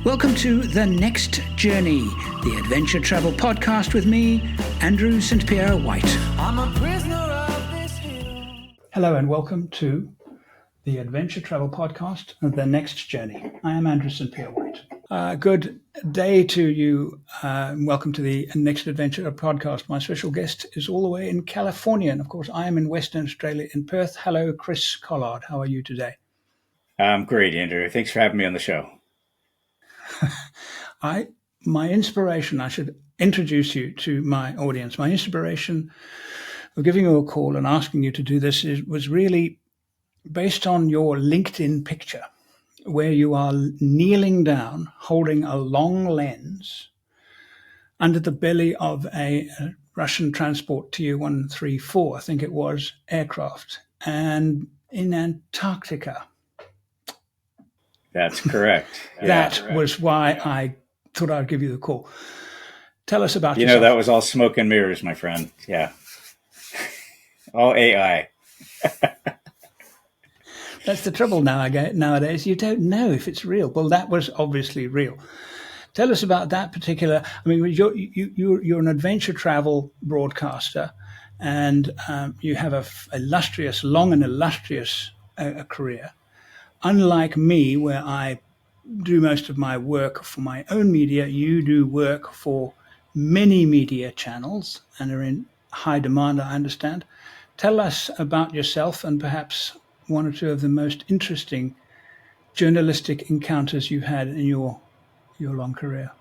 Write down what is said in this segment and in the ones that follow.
Welcome to The Next Journey, the adventure travel podcast with me, Andrew St Pierre White. I'm a prisoner of this hill. Hello and welcome to the adventure travel podcast, The Next Journey. I am Andrew St Pierre White. Good day to you. Welcome to the Next Adventure podcast. My special guest is all the way in California. And of course, I am in Western Australia in Perth. Hello, Chris Collard. How are you today? I'm great, Andrew. Thanks for having me on the show. My inspiration, I should introduce you to my audience. My inspiration of giving you a call and asking you to do this was really based on your LinkedIn picture, where you are kneeling down, holding a long lens under the belly of a Russian transport Tu-134, I think it was, aircraft, and in Antarctica. That's correct. That was why I thought I'd give you the call. Tell us about yourself. That was all smoke and mirrors, my friend. Yeah. All AI. That's the trouble nowadays. You don't know if it's real. Well, that was obviously real. Tell us about that particular. I mean, you're an adventure travel broadcaster, and you have a long and illustrious career. Unlike me, where I do most of my work for my own media, you do work for many media channels and are in high demand, I understand. Tell us about yourself and perhaps one or two of the most interesting journalistic encounters you've had in your long career.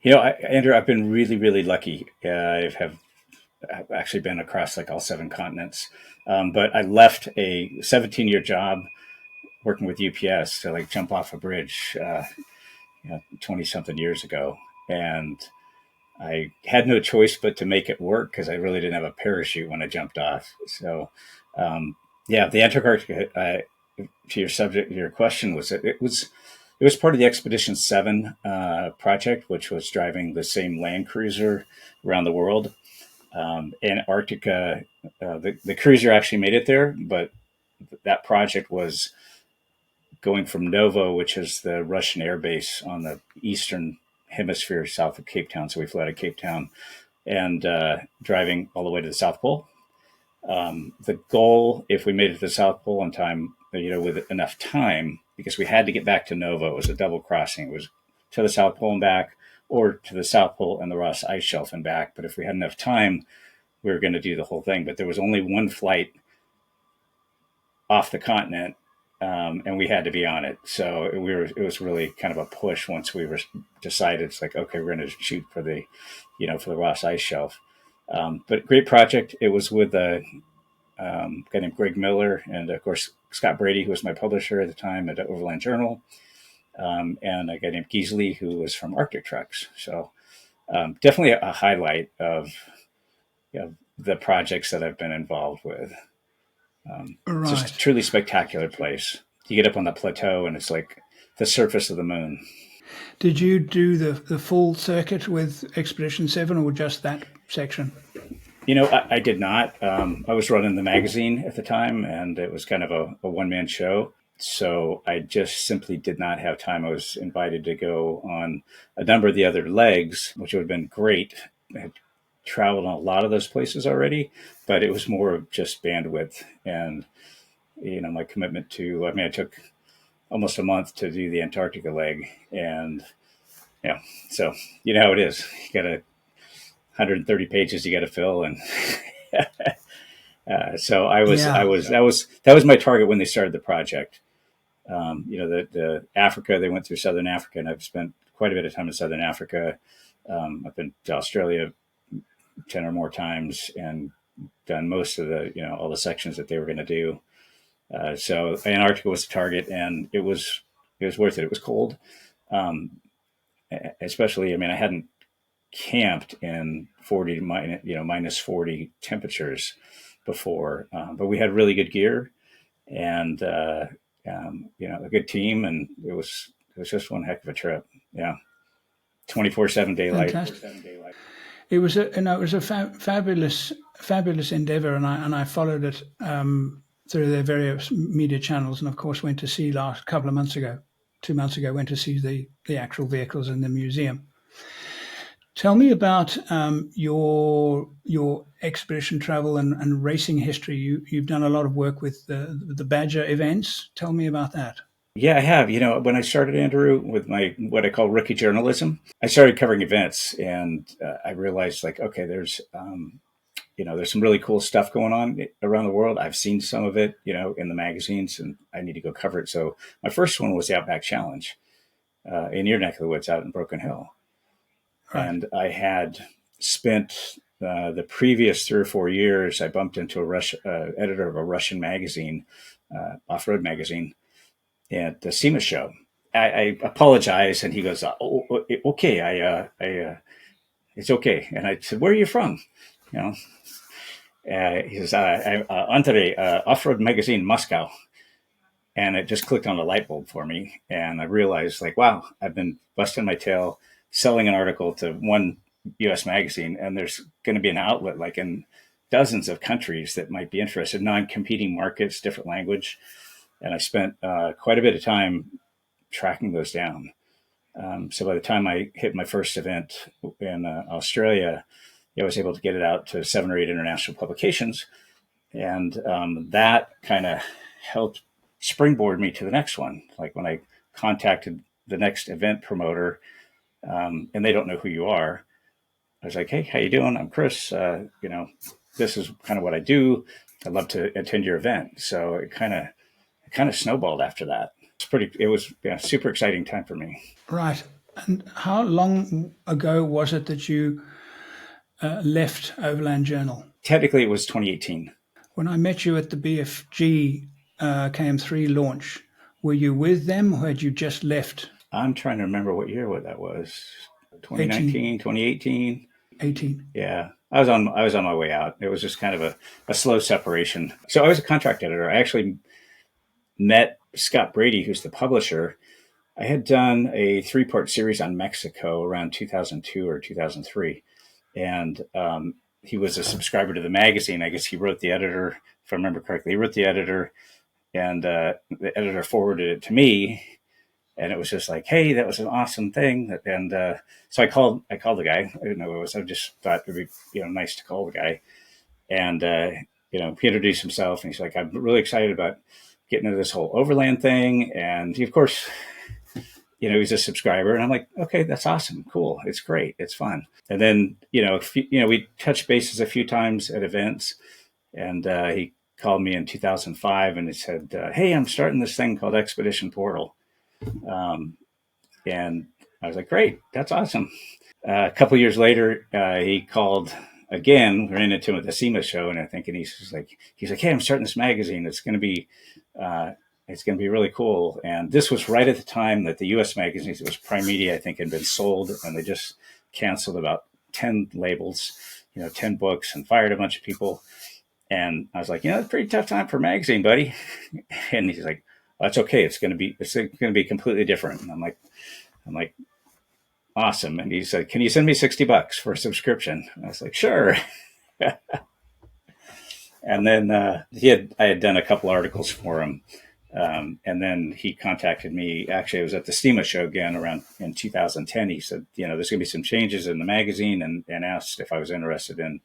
Andrew, I've been really, really lucky. I've actually been across like all 7 continents, but I left a 17-year job working with UPS to like jump off a bridge 20 something years ago. And I had no choice but to make it work because I really didn't have a parachute when I jumped off. So the Antarctica, to your question, it was part of the Expedition 7 project, which was driving the same Land Cruiser around the world. Antarctica, the cruiser actually made it there, but that project was going from Novo, which is the Russian air base on the eastern hemisphere south of Cape Town. So we flew out of Cape Town and driving all the way to the South Pole. The goal, if we made it to the South Pole in time, with enough time, because we had to get back to Novo, it was a double crossing. It was to the South Pole and back, or to the South Pole and the Ross Ice Shelf and back. But if we had enough time, we were going to do the whole thing. But there was only one flight off the continent. And we had to be on it. So it was really kind of a push once we were decided. It's like, okay, we're going to shoot for the Ross Ice Shelf. But great project. It was with a guy named Greg Miller and, of course, Scott Brady, who was my publisher at the time at Overland Journal, and a guy named Geesley, who was from Arctic Trucks. So definitely a highlight of the projects that I've been involved with. It's just a truly spectacular place. You get up on the plateau and it's like the surface of the moon. Did you do the full circuit with Expedition 7 or just that section? I did not. I was running the magazine at the time and it was kind of a one-man show. So I just simply did not have time. I was invited to go on a number of the other legs, which would have been great. I had traveled on a lot of those places already, but it was more of just bandwidth and, my commitment to, I took almost a month to do the Antarctica leg. And, so you know how it is. You got 130 pages you got to fill. And so that was my target when they started the project. The Africa, they went through Southern Africa, and I've spent quite a bit of time in Southern Africa. I've been to Australia 10 or more times and done most of all the sections that they were going to do. So Antarctica was the target, and it was worth it. It was cold. Especially, I hadn't camped in 40 minus 40 temperatures before, but we had really good gear and, a good team, and it was just one heck of a trip. Yeah. 24/7 daylight. Fantastic. It was a fabulous endeavor, and I followed it through their various media channels, and of course went to sea last couple of months ago. 2 months ago, went to see the actual vehicles in the museum. Tell me about your expedition travel and racing history. You've done a lot of work with the Badger events. Tell me about that. Yeah, I have. When I started, Andrew, with my what I call rookie journalism, I started covering events, and I realized, like, okay, there's some really cool stuff going on around the world. I've seen some of it, in the magazines, and I need to go cover it. So my first one was the Outback Challenge in your neck of the woods out in Broken Hill. Right. And I had spent the previous 3 or 4 years, I bumped into editor of a Russian magazine, off-road magazine, at the SEMA show. I apologized, and he goes, okay, it's okay. And I said, where are you from? He says, I'm Andrei, Off-Road Magazine, Moscow. And it just clicked on a light bulb for me. And I realized, like, wow, I've been busting my tail selling an article to one US magazine, and there's going to be an outlet like in dozens of countries that might be interested, non-competing markets, different language. And I spent quite a bit of time tracking those down. So by the time I hit my first event in Australia, I was able to get it out to 7 or 8 international publications. And that kind of helped springboard me to the next one. Like when I contacted the next event promoter, and they don't know who you are, I was like, hey, how you doing? I'm Chris. This is kind of what I do. I'd love to attend your event. So it kind of snowballed after that. It was a super exciting time for me. Right. And how long ago was it that you left Overland Journal? Technically, it was 2018. When I met you at the BFG KM3 launch, were you with them, or had you just left? I'm trying to remember what year that was. 2019, 2018. 18. Yeah. I was on my way out. It was just kind of a slow separation. So I was a contract editor. I actually met Scott Brady, who's the publisher. I had done a 3-part series on Mexico around 2002 or 2003. And he was a subscriber to the magazine. I guess he wrote the editor, if I remember correctly. He wrote the editor, and the editor forwarded it to me. And it was just like, hey, that was an awesome thing. And so I called the guy. I didn't know who it was. I just thought it'd be nice to call the guy. And he introduced himself, and he's like, I'm really excited about getting into this whole overland thing. And he, of course, he's a subscriber. And I'm like, okay, that's awesome. Cool. It's great. It's fun. And then, we touched bases a few times at events. And he called me in 2005 and he said, hey, I'm starting this thing called Expedition Portal. And I was like, great, that's awesome. A couple of years later, he called again, ran into him at the SEMA show, and I think, and he's like, hey, I'm starting this magazine. It's going to be really cool. And this was right at the time that the U.S. magazines, it was Prime Media, I think, had been sold, and they just canceled about 10 labels, 10 books, and fired a bunch of people. And I was like, it's a pretty tough time for a magazine, buddy. And he's like, that's okay. It's going to be completely different. And I'm like, awesome. And he said, can you send me $60 for a subscription? And I was like, sure. And then I had done a couple articles for him. And then he contacted me. Actually, I was at the SEMA show again around in 2010. He said, there's going to be some changes in the magazine, and asked if I was interested in,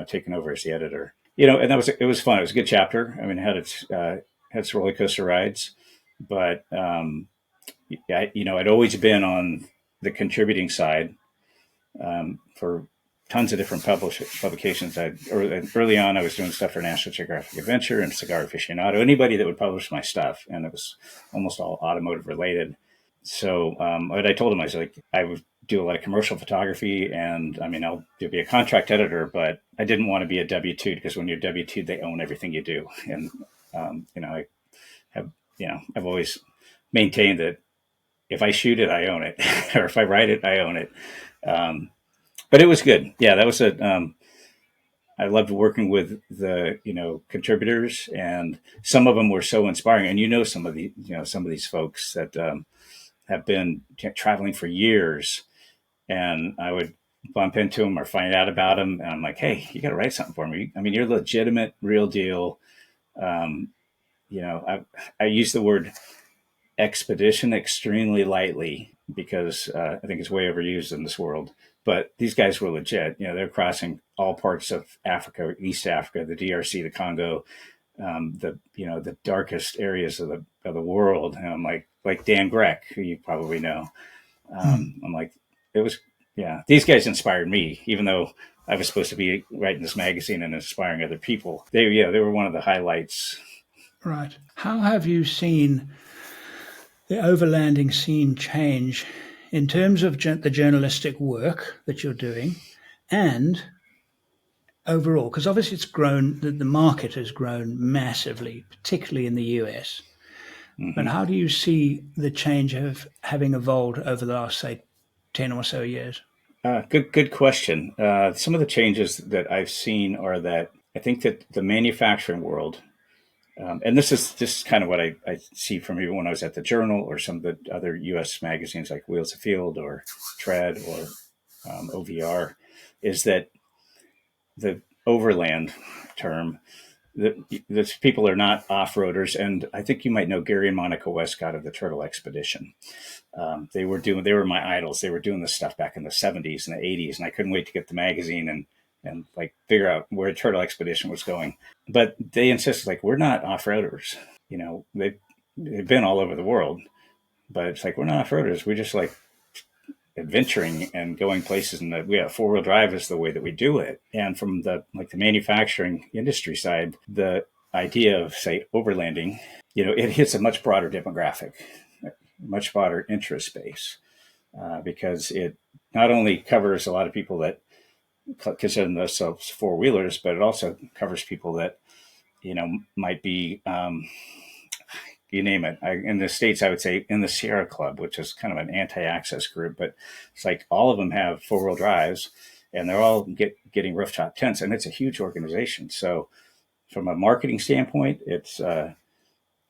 taking over as the editor. And it was fun. It was a good chapter. I mean, it had its roller coaster rides, but I'd always been on the contributing side for tons of different publications. Early on, I was doing stuff for National Geographic Adventure and Cigar Aficionado, anybody that would publish my stuff, and it was almost all automotive related. So what I told him, I was like, I would do a lot of commercial photography, and I mean, I'll be a contract editor, but I didn't want to be a W-2, because when you're W-2, they own everything you do. And I've always maintained that if I shoot it, I own it, or if I write it, I own it. But it was good. Yeah, that was I loved working with the contributors, and some of them were so inspiring. And some of these folks that have been traveling for years, and I would bump into them or find out about them, and I'm like, hey, you got to write something for me. I mean, you're legitimate, real deal. I use the word expedition extremely lightly because I think it's way overused in this world. But these guys were legit. They're crossing all parts of Africa, East Africa, the DRC, the Congo, the darkest areas of the world. And I'm like Dan Greck, who you probably know. I'm like, it was, yeah, these guys inspired me, even though I was supposed to be writing this magazine and inspiring other people. They were one of the highlights. Right. How have you seen the overlanding scene change in terms of the journalistic work that you're doing and overall? Because obviously it's grown, the market has grown massively, particularly in the US. But how do you see the change of having evolved over the last, say, 10 or so years? Good question. Some of the changes that I've seen are that I think that the manufacturing world, and this is kind of what I see from even when I was at the Journal or some of the other U.S. magazines like Wheels of Field or Tread or OVR, is that the overland term, that people are not off-roaders. And I think you might know Gary and Monica Westcott of the Turtle Expedition. They were my idols. They were doing this stuff back in the 70s and the 80s, and I couldn't wait to get the magazine and like figure out where Turtle Expedition was going. But they insisted, like, we're not off-roaders. They've been all over the world, but it's like, we're not off-roaders. We're just like adventuring and going places, and we have four-wheel drive is the way that we do it. And from the manufacturing industry side, the idea of, say, overlanding, it hits a much broader demographic, much broader interest base, because it not only covers a lot of people that consider themselves four-wheelers, but it also covers people that, might be, you name it. In the States, I would say in the Sierra Club, which is kind of an anti-access group, but it's like all of them have four-wheel drives, and they're all getting rooftop tents, and it's a huge organization. So from a marketing standpoint, I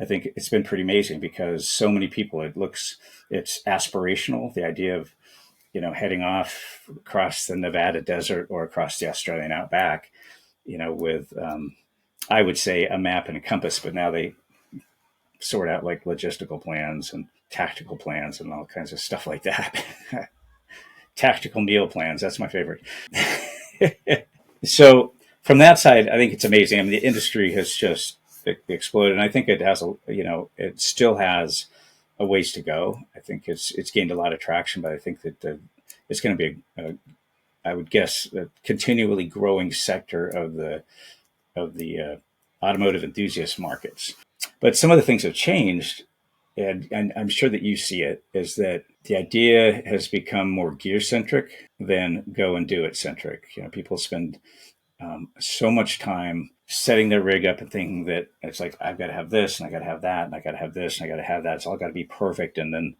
think it's been pretty amazing because so many people, it's aspirational. The idea of, heading off across the Nevada desert or across the Australian outback, with, I would say, a map and a compass, but now they sort out like logistical plans and tactical plans and all kinds of stuff like that. Tactical meal plans. That's my favorite. So from that side, I think it's amazing. I mean, the industry has just exploded, and I think it has it still has a ways to go. I think it's gained a lot of traction, but I think that it's going to be I would guess a continually growing sector of the automotive enthusiast markets. But some of the things have changed, and I'm sure that you see it, is that the idea has become more gear centric than go and do it centric. People spend so much time setting their rig up and thinking that it's like, I've got to have this and I got to have that and I got to have this and I got to have that. It's all got to be perfect. And then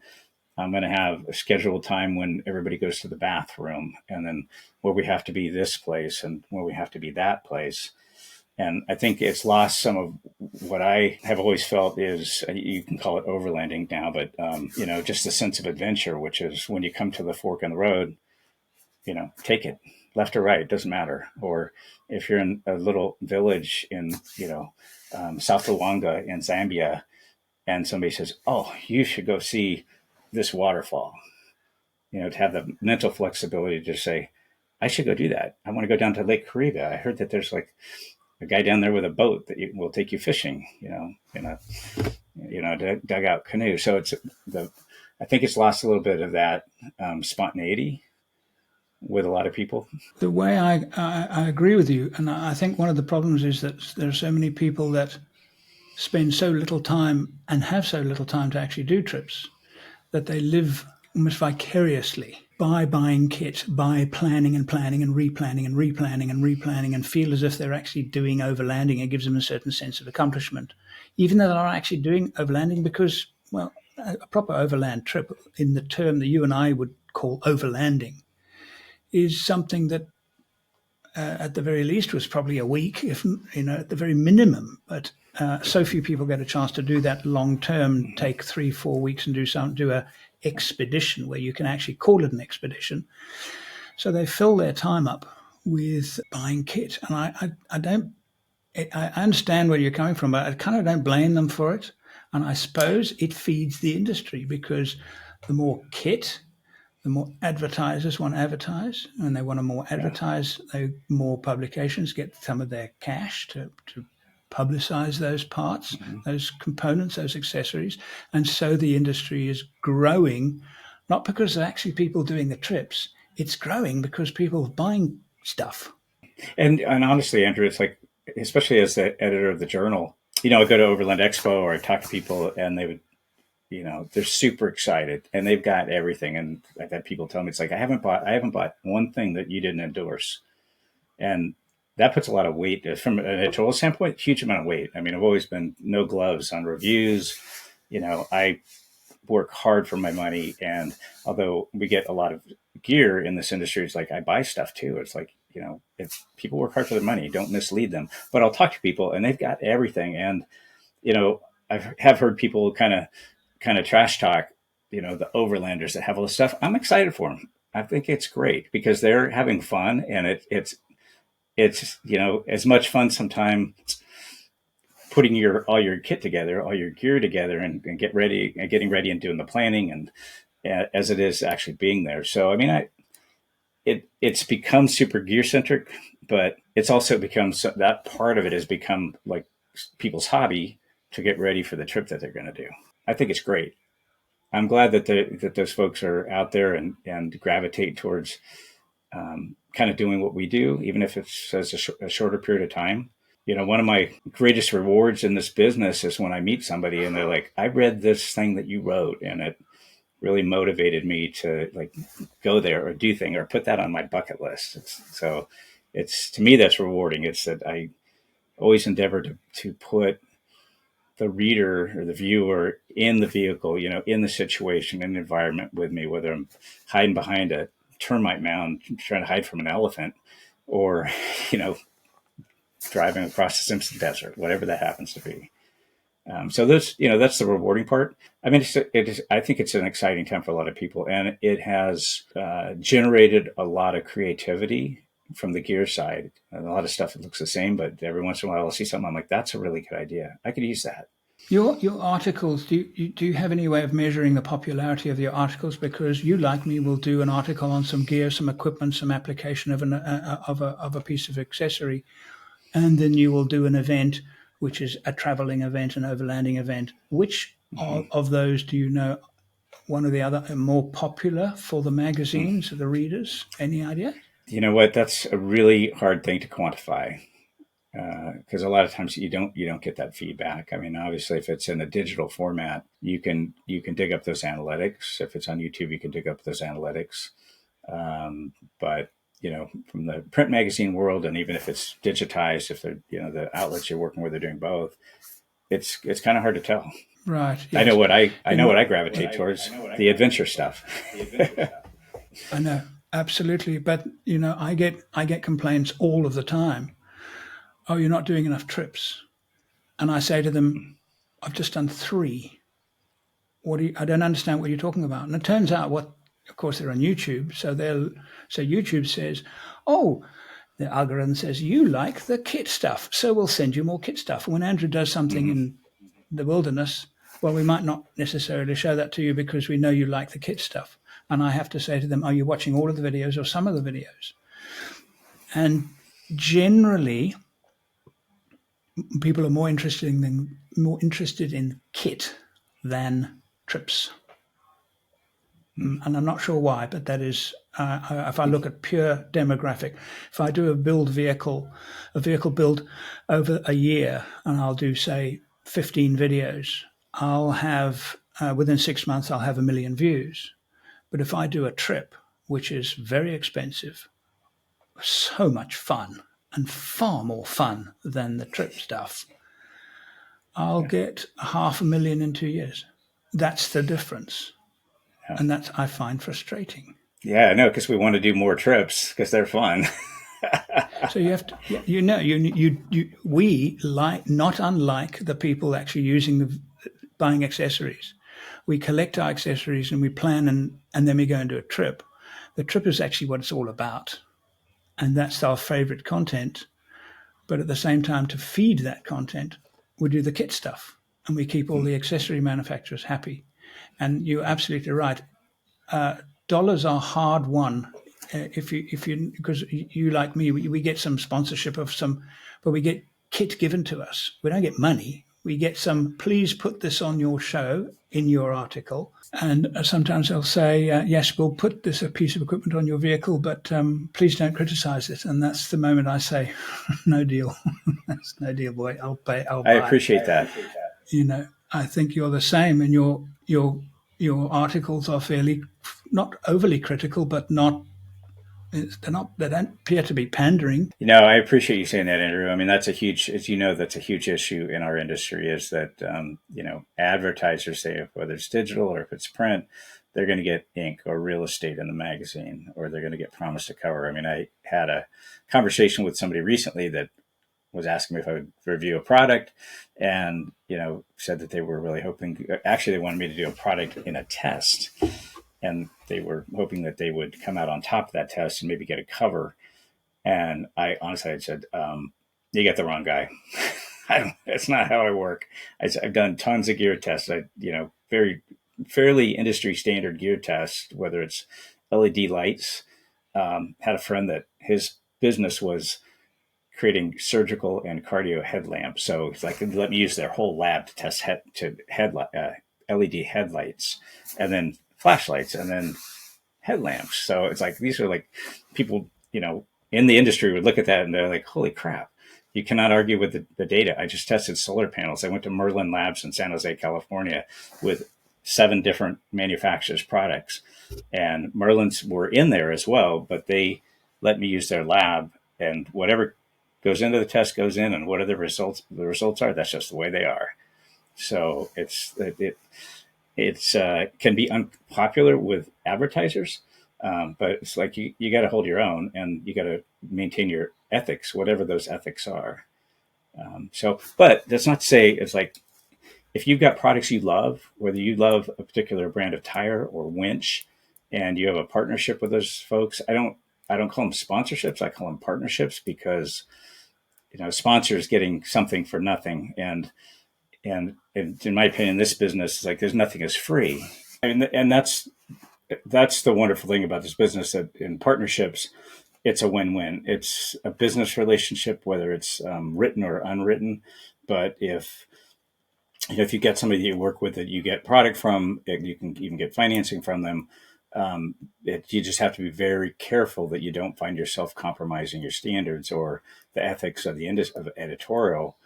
I'm going to have a scheduled time when everybody goes to the bathroom, and then where we have to be this place and where we have to be that place. And I think it's lost some of what I have always felt is, you can call it overlanding now, but, just the sense of adventure, which is when you come to the fork in the road, take it left or right, it doesn't matter. Or if you're in a little village in, South Luangwa in Zambia, and somebody says, oh, you should go see this waterfall, to have the mental flexibility to say, I should go do that. I want to go down to Lake Kariba. I heard that there's like a guy down there with a boat that will take you fishing, in a dugout canoe. So I think it's lost a little bit of that spontaneity with a lot of people. The way I agree with you, and I think one of the problems is that there are so many people that spend so little time and have so little time to actually do trips that they live almost vicariously by buying kit, by planning and planning and replanning and replanning and replanning, and feel as if they're actually doing overlanding. It gives them a certain sense of accomplishment, even though they're not actually doing overlanding, because, well, a proper overland trip, in the term that you and I would call overlanding, is something that at the very least was probably a week, if at the very minimum. But so few people get a chance to do that long term, take 3-4 weeks and do a expedition where you can actually call it an expedition. So they fill their time up with buying kit, and I understand where you're coming from, but I kind of don't blame them for it. And I suppose it feeds the industry, because the more kit, the more advertisers want to advertise, and they want to more advertise, more publications get some of their cash to publicize those parts, those components, those accessories. And so the industry is growing, not because of actually people doing the trips. It's growing because people are buying stuff. And honestly, Andrew, it's like, especially as the editor of the journal, I go to Overland Expo or I talk to people and they would, they're super excited and they've got everything. And I've had people tell me, it's like, I haven't bought one thing that you didn't endorse. And that puts a lot of weight from an editorial standpoint, huge amount of weight. I mean, I've always been no gloves on reviews. I work hard for my money. And although we get a lot of gear in this industry, it's like, I buy stuff too. It's like, if people work hard for their money, don't mislead them. But I'll talk to people and they've got everything. And, I have heard people kind of trash talk, the overlanders that have all this stuff. I'm excited for them. I think it's great because they're having fun, and it's as much fun sometimes putting all your kit together, all your gear together, and getting ready and doing the planning, and as it is actually being there. So I mean, it's become super gear centric, but it's also become that part of it has become like people's hobby to get ready for the trip that they're going to do. I think it's great. I'm glad that those folks are out there and gravitate towards kind of doing what we do, even if it's as a shorter period of time. One of my greatest rewards in this business is when I meet somebody and they're like, I read this thing that you wrote and it really motivated me to like go there or do things or put that on my bucket list. It's to me, that's rewarding. It's that I always endeavor to put the reader or the viewer in the vehicle, in the situation, in the environment with me, whether I'm hiding behind a termite mound, trying to hide from an elephant, or, driving across the Simpson Desert, whatever that happens to be. So that's the rewarding part. I mean, I think it's an exciting time for a lot of people, and it has generated a lot of creativity from the gear side. And a lot of stuff that looks the same, but every once in a while I'll see something I'm like, that's a really good idea. I could use that. Your articles, do you have any way of measuring the popularity of your articles? Because you, like me, will do an article on some gear, some equipment, some application of a piece of accessory, and then you will do an event, which is a traveling event, an overlanding event. Which of those do you know, one or the other, are more popular for the magazines or the readers? Any idea? You know what? That's a really hard thing to quantify. Because a lot of times you don't get that feedback. I mean, obviously, if it's in a digital format, you can dig up those analytics. If it's on YouTube, you can dig up those analytics. But from the print magazine world, and even if it's digitized, if they're the outlets you're working with are doing both, it's kind of hard to tell. Right. Yes. I know what I gravitate towards, the adventure stuff. I know, absolutely. But I get complaints all of the time. Oh, you're not doing enough trips. And I say to them, I've just done 3. I don't understand what you're talking about. And it turns out of course, they're on YouTube. So YouTube says, oh, the algorithm says, you like the kit stuff. So we'll send you more kit stuff. When Andrew does something in the wilderness, well, we might not necessarily show that to you because we know you like the kit stuff. And I have to say to them, are you watching all of the videos or some of the videos? And generally, people are more interested in kit than trips, and I'm not sure why. But that is, if I look at pure demographic, if I do a vehicle build over a year, and I'll do say 15 videos, I'll have within 6 months I'll have 1 million views. But if I do a trip, which is very expensive, so much fun, and far more fun than the trip stuff, I'll get 500,000 in 2 years. That's the difference. Yeah. And that I find frustrating. Yeah, I know, because we want to do more trips because they're fun. So you have to, we like, not unlike the people actually buying accessories. We collect our accessories and we plan and then we go and do a trip. The trip is actually what it's all about. And that's our favorite content. But at the same time, to feed that content, we do the kit stuff. and we keep all the accessory manufacturers happy. And you're absolutely right. Dollars are hard won. If you because you like me, we get some sponsorship of some, but we get kit given to us. We don't get money. We get some, please put this on your show in your article. And sometimes they'll say, yes, we'll put this a piece of equipment on your vehicle, but please don't criticize it. And that's the moment I say, no deal. That's no deal, boy. I'll pay. I'll buy. I appreciate that. I think you're the same, and your articles are fairly, not overly critical, but they don't appear to be pandering. I appreciate you saying that, Andrew. I mean, that's a huge, as you know, that's a huge issue in our industry, is that, advertisers say, whether it's digital or if it's print, they're going to get ink or real estate in the magazine, or they're going to get promised a cover. I mean, I had a conversation with somebody recently that was asking me if I would review a product, and, said that they were really hoping, actually they wanted me to do a product in a test. And they were hoping that they would come out on top of that test and maybe get a cover. And I honestly had said, you got the wrong guy. That's not how I work. I've done tons of gear tests. Very fairly industry standard gear tests, whether it's LED lights. Had a friend that his business was creating surgical and cardio headlamps. So it's like, let me use their whole lab to test LED headlights, and then flashlights, and then headlamps. So it's like, these are like, people, in the industry would look at that and they're like, holy crap, you cannot argue with the data. I just tested solar panels. I went to Merlin Labs in San Jose, California, with 7 different manufacturers' products, and Merlin's were in there as well, but they let me use their lab, and whatever goes into the test goes in, and whatever the results are, that's just the way they are. So it's can be unpopular with advertisers, but it's like you got to hold your own, and you got to maintain your ethics, whatever those ethics are. But that's not to say, it's like, if you've got products you love, whether you love a particular brand of tire or winch, and you have a partnership with those folks, I don't call them sponsorships. I call them partnerships, because sponsors getting something for nothing, and in my opinion, this business is like, there's nothing is free. And that's the wonderful thing about this business, that in partnerships, it's a win-win. It's a business relationship, whether it's written or unwritten. But if you get somebody that you work with that you get product from, you can even get financing from them. You just have to be very careful that you don't find yourself compromising your standards or the ethics of the of editorial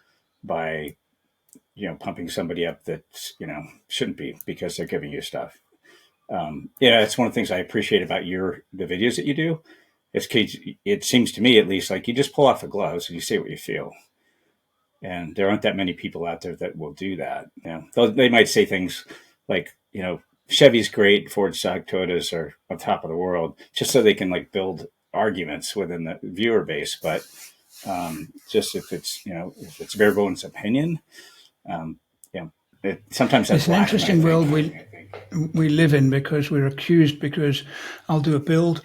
by pumping somebody up that, shouldn't be, because they're giving you stuff. It's one of the things I appreciate about the videos that you do. It seems to me, at least, like you just pull off the gloves and you say what you feel. And there aren't that many people out there that will do that. They might say things like, Chevy's great, Ford stock, Toyotas are on top of the world, just so they can build arguments within the viewer base. But just if it's bare bones opinion, sometimes that's it's an interesting world we live in, because we're accused, because I'll do a build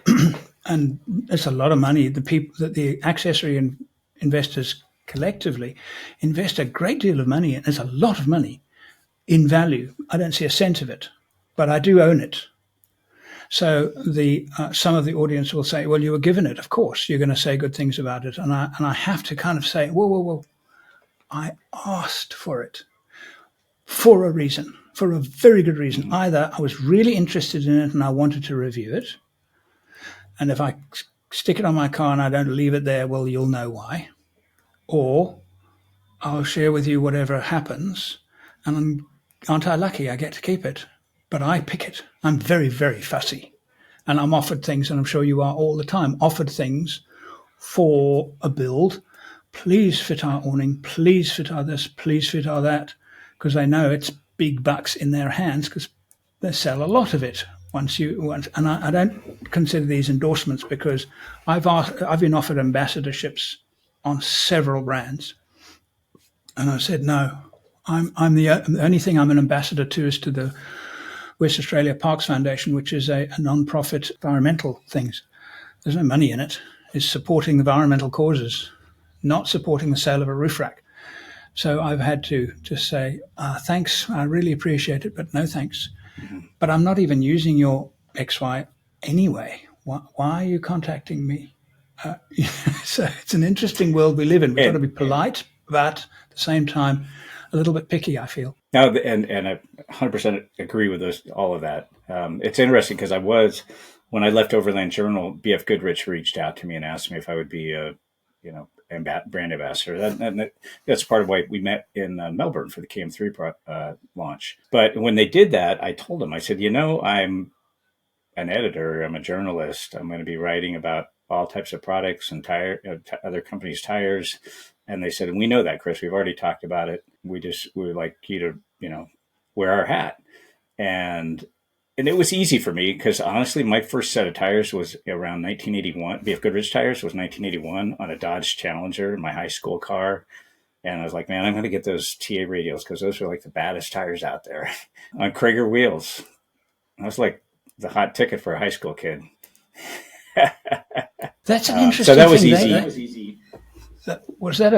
and it's a lot of money. The accessory investors collectively invest a great deal of money, and there's a lot of money in value. I don't see a cent of it, but I do own it. So some of the audience will say, well, you were given it. Of course, you're going to say good things about it. And I have to kind of say, whoa. I asked for it for a reason, for a very good reason. Either I was really interested in it and I wanted to review it. And if I stick it on my car and I don't leave it there, well, you'll know why. Or I'll share with you whatever happens. And aren't I lucky? I get to keep it. But I pick it. I'm very, very fussy. And I'm offered things, and I'm sure you are all the time, offered things for a build. Please fit our awning. Please fit our this. Please fit our that. Because they know it's big bucks in their hands, because they sell a lot of it. And I don't consider these endorsements, because I've been offered ambassadorships on several brands. And I said, no, I'm the only thing I'm an ambassador to is to the West Australia Parks Foundation, which is a non-profit environmental things. There's no money in it. It's supporting environmental causes, not supporting the sale of a roof rack. So I've had to just say, thanks, I really appreciate it, but no thanks. But I'm not even using your XY anyway. Why are you contacting me? So it's an interesting world we live in. We've got to be polite, but at the same time, a little bit picky, I feel. No, and I 100% agree with all of that. It's interesting because when I left Overland Journal, BF Goodrich reached out to me and asked me if I would be a, brand ambassador. That's part of why we met in Melbourne for the KM3 launch. But when they did that, I told them, I said, I'm an editor, I'm a journalist. I'm going to be writing about all types of products and other companies' tires. And they said, we know that, Chris. We've already talked about it. We would like you to, wear our hat. And it was easy for me because honestly, my first set of tires was around 1981. BF Goodrich tires was 1981 on a Dodge Challenger, my high school car. And I was like, man, I'm going to get those TA radials because those are like the baddest tires out there on Krager wheels. I was like the hot ticket for a high school kid. That's an interesting so that was thing. easy. That was easy. Was that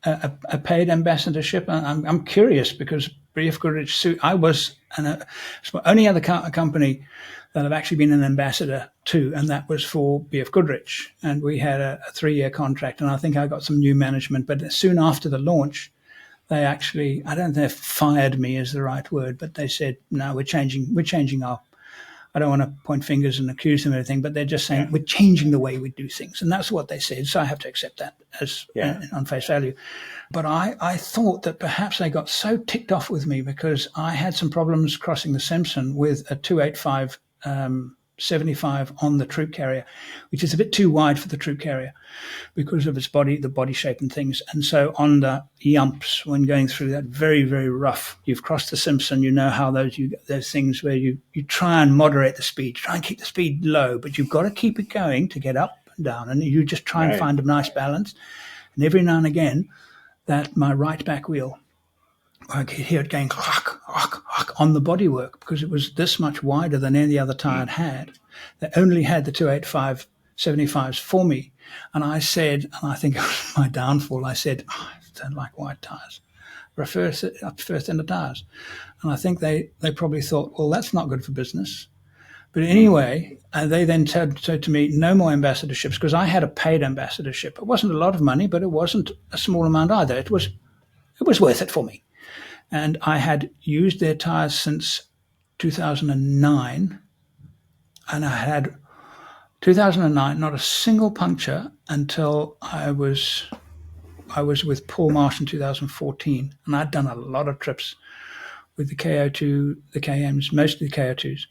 a paid ambassadorship? I'm curious because BF Goodrich, I was it's the only other company that I've actually been an ambassador to, and that was for BF Goodrich. And we had a 3-year contract, and I think I got some new management. But soon after the launch, they actually, I don't know if fired me is the right word, but they said, no, we're changing our, I don't want to point fingers and accuse them of anything, but they're just saying we're changing the way we do things. And that's what they said. So I have to accept that as on face value. But I thought that perhaps they got so ticked off with me because I had some problems crossing the Simpson with a 285 75 on the troop carrier, which is a bit too wide for the troop carrier because of its body, the body shape and things. And so on the yumps, when going through that very, very rough, you've crossed the Simpson, you know how those things where you try and moderate the speed, try and keep the speed low, but you've got to keep it going to get up and down. And you just try and find a nice balance. And every now and again, that my right back wheel, I could hear it going on the bodywork because it was this much wider than any other tire it had. They only had the 285 75s for me. And I said, and I think it was my downfall, I said, I don't like wide tires. I prefer thinner tires. And I think they probably thought, well, that's not good for business. But anyway, they then said to me, no more ambassadorships, because I had a paid ambassadorship. It wasn't a lot of money, but it wasn't a small amount either. It was worth it for me. And I had used their tires since 2009. And I had 2009, not a single puncture until I was with Paul Marsh in 2014. And I'd done a lot of trips with the KO2, the KMs, mostly the KO2s.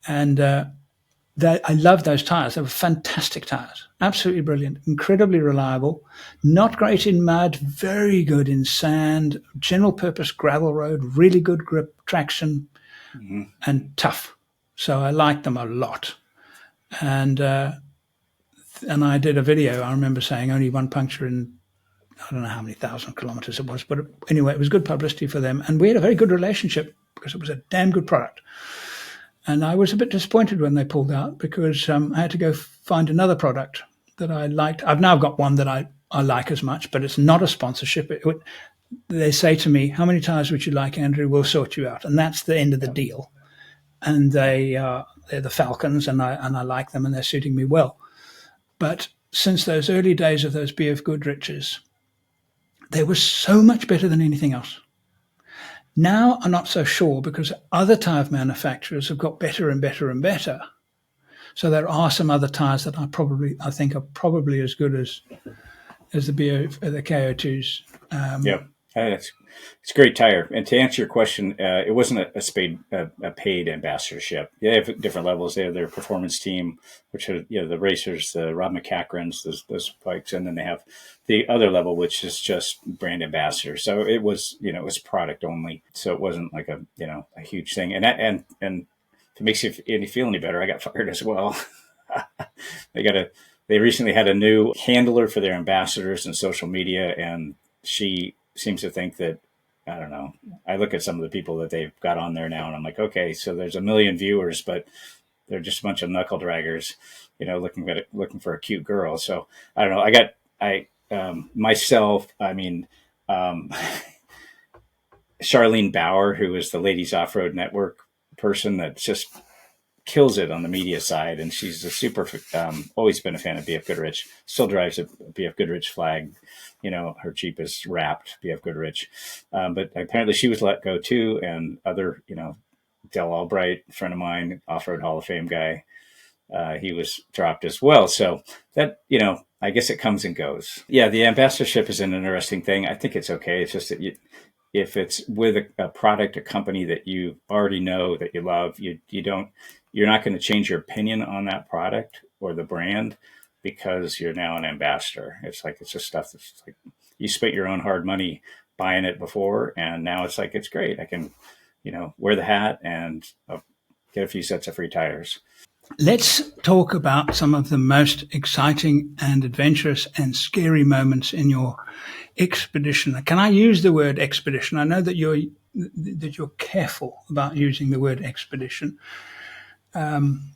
And I loved those tires. They were fantastic tires, absolutely brilliant, incredibly reliable, not great in mud, very good in sand, general purpose gravel road, really good grip, traction, and tough. So I liked them a lot. And I did a video, I remember saying only one puncture in, I don't know how many thousand kilometers it was, but anyway, it was good publicity for them. And we had a very good relationship because it was a damn good product. And I was a bit disappointed when they pulled out because I had to go find another product that I liked. I've now got one that I like as much, but it's not a sponsorship. They say to me, how many tires would you like, Andrew? We'll sort you out. And that's the end of the deal. And they're the Falcons, and I like them, and they're suiting me well. But since those early days of those BF Goodriches, they were so much better than anything else. Now I'm not so sure because other tire manufacturers have got better and better and better. So there are some other tires that I think are probably as good as the KO2s. It's a great tire. And to answer your question, it wasn't a paid ambassadorship. They have different levels. They have their performance team, which are the racers, the Rob McCachrans, those bikes, and then they have the other level, which is just brand ambassador. So it was product only. So it wasn't like a huge thing. And if it makes you feel any better, I got fired as well. They recently had a new handler for their ambassadors and social media, and she seems to think that, I don't know, I look at some of the people that they've got on there now and I'm like, okay, so there's 1 million viewers, but they're just a bunch of knuckle draggers, looking for a cute girl. So I don't know. Myself, I mean, Um, Charlene Bauer, who is the Ladies Off-Road Network person that just kills it on the media side. And she's a super, always been a fan of BF Goodrich, still drives a BF Goodrich flag. You know, her Jeep is wrapped BF Goodrich. But apparently she was let go too. And other, you know, Dell Albright, a friend of mine, Off-Road Hall of Fame guy, he was dropped as well. So that, you know, I guess it comes and goes. Yeah, the ambassadorship is an interesting thing. I think it's okay. It's just that if it's with a product, a company that you already know that you love, you're not going to change your opinion on that product or the brand because you're now an ambassador. It's like, it's just stuff that's like you spent your own hard money buying it before, and now it's like, it's great. I can, you know, wear the hat and get a few sets of free tires. Let's talk about some of the most exciting and adventurous and scary moments in your expedition. Can I use the word expedition? I know that you're careful about using the word expedition. I'm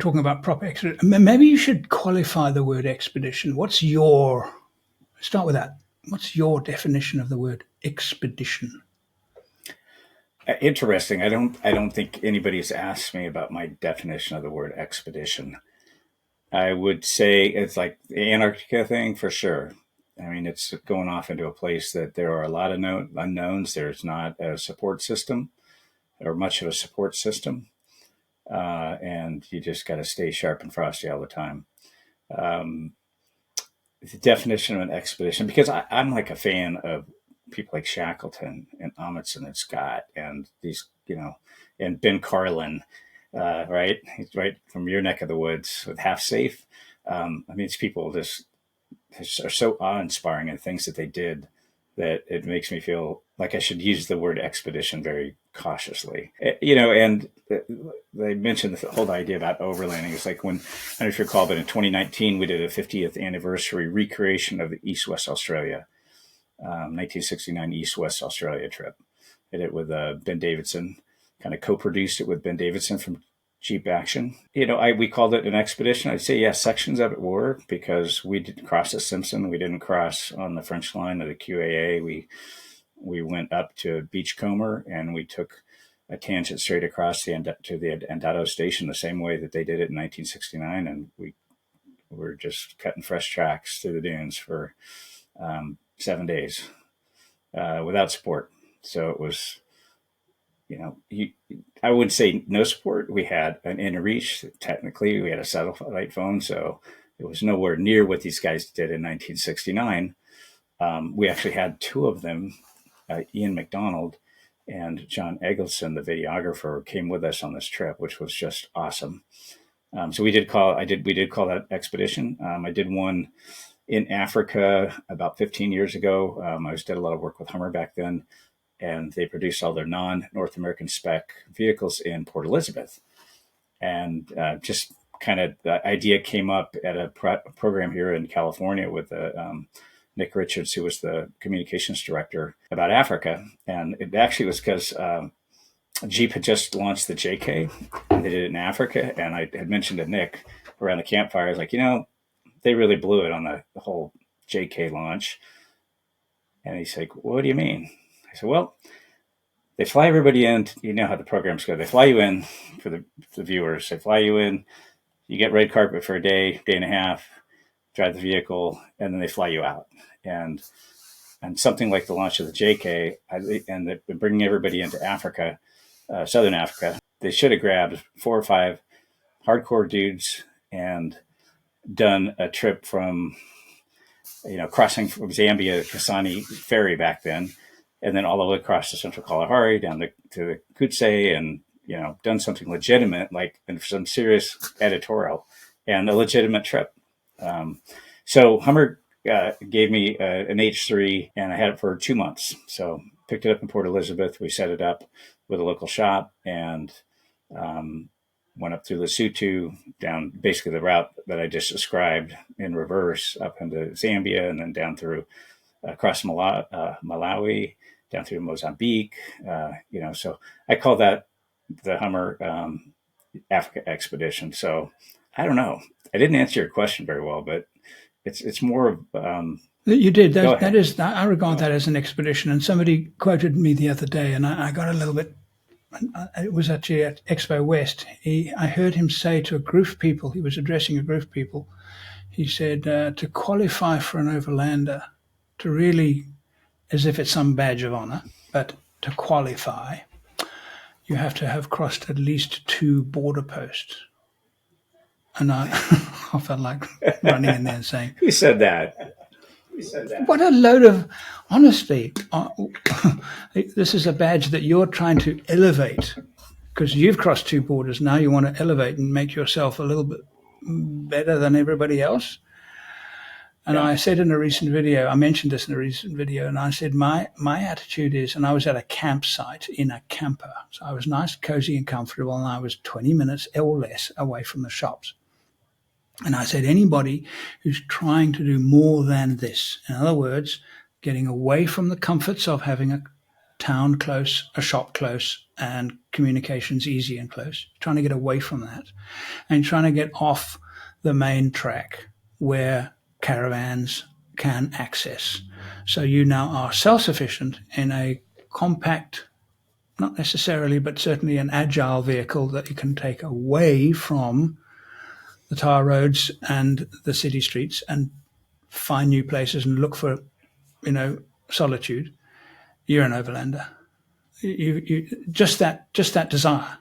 talking about proper expedition. Maybe you should qualify the word expedition. Start with that. What's your definition of the word expedition? Interesting. I don't think anybody's asked me about my definition of the word expedition. I would say it's like the Antarctica thing for sure. I mean, it's going off into a place that there are a lot of unknowns. There's not a support system or much of a support system. And you just got to stay sharp and frosty all the time. Um, the definition of an expedition, because I'm like a fan of people like Shackleton and Amundsen and Scott and these, you know, and Ben Carlin, right? He's right from your neck of the woods with Half Safe. I mean, these people just are so awe-inspiring in things that they did that it makes me feel like I should use the word expedition very cautiously. You know, and they mentioned the whole idea about overlanding. It's like when, I don't know if you recall, but in 2019, we did a 50th anniversary recreation of the East-West Australia, 1969 East-West Australia trip. Did it with Ben Davidson, kind of co-produced it with Ben Davidson from Jeep Action. You know, we called it an expedition. I'd say, yeah, sections of it were, because we didn't cross the Simpson. We didn't cross on the French line of the QAA. We went up to Beachcomber and we took a tangent straight across to the Andado station the same way that they did it in 1969. And we were just cutting fresh tracks through the dunes for 7 days without support. So it was, you know, I would say no support. We had an inReach. Technically, we had a satellite phone, so it was nowhere near what these guys did in 1969. We actually had two of them, Ian McDonald and John Eggleston, the videographer, came with us on this trip, which was just awesome. So we did call that expedition. I did one in Africa about 15 years ago. I did a lot of work with Hummer back then, and they produced all their non-North American spec vehicles in Port Elizabeth. And just kind of the idea came up at a program here in California with Nick Richards, who was the communications director, about Africa. And it actually was because Jeep had just launched the JK, and they did it in Africa. And I had mentioned to Nick around the campfire, I was like, you know, they really blew it on the whole JK launch. And he's like, what do you mean? I said, well, they fly everybody in. You know how the programs go. They fly you in for the viewers. They fly you in. You get red carpet for a day and a half, drive the vehicle, and then they fly you out. And something like the launch of the JK, and they're bringing everybody into Africa, Southern Africa, they should have grabbed 4 or 5 hardcore dudes and done a trip from, you know, crossing from Zambia, Kasane ferry back then, and then all the way across to Central Kalahari down to the Kutse, and, you know, done something legitimate, like, and some serious editorial and a legitimate trip. So Hummer gave me an H3, and I had it for 2 months. So picked it up in Port Elizabeth. We set it up with a local shop and went up through Lesotho, down basically the route that I just described in reverse, up into Zambia, and then down through across Malawi, down through Mozambique. You know, so I call that the Hummer Africa expedition. So I don't know. I didn't answer your question very well, but it's more of You did. Go That ahead. is, I regard that as an expedition. And somebody quoted me the other day, and I got a little bit. It was actually at Expo West. I heard him say to a group of people. He was addressing a group of people. He said to qualify for an overlander, to really, as if it's some badge of honor, but to qualify, you have to have crossed at least 2 border posts. And I, I felt like running in there and saying, Who said that? what a load of, honestly, this is a badge that you're trying to elevate because you've crossed 2 borders. Now you want to elevate and make yourself a little bit better than everybody else. And Yeah. I said in a recent video, I mentioned this in a recent video, and I said my attitude is, and I was at a campsite in a camper. So I was nice, cozy, and comfortable, and I was 20 minutes or less away from the shops. And I said, anybody who's trying to do more than this, in other words, getting away from the comforts of having a town close, a shop close, and communications easy and close, trying to get away from that, and trying to get off the main track where caravans can access. So you now are self-sufficient in a compact, not necessarily, but certainly an agile vehicle that you can take away from the tar roads and the city streets and find new places and look for, solitude. You're an overlander. You just that desire.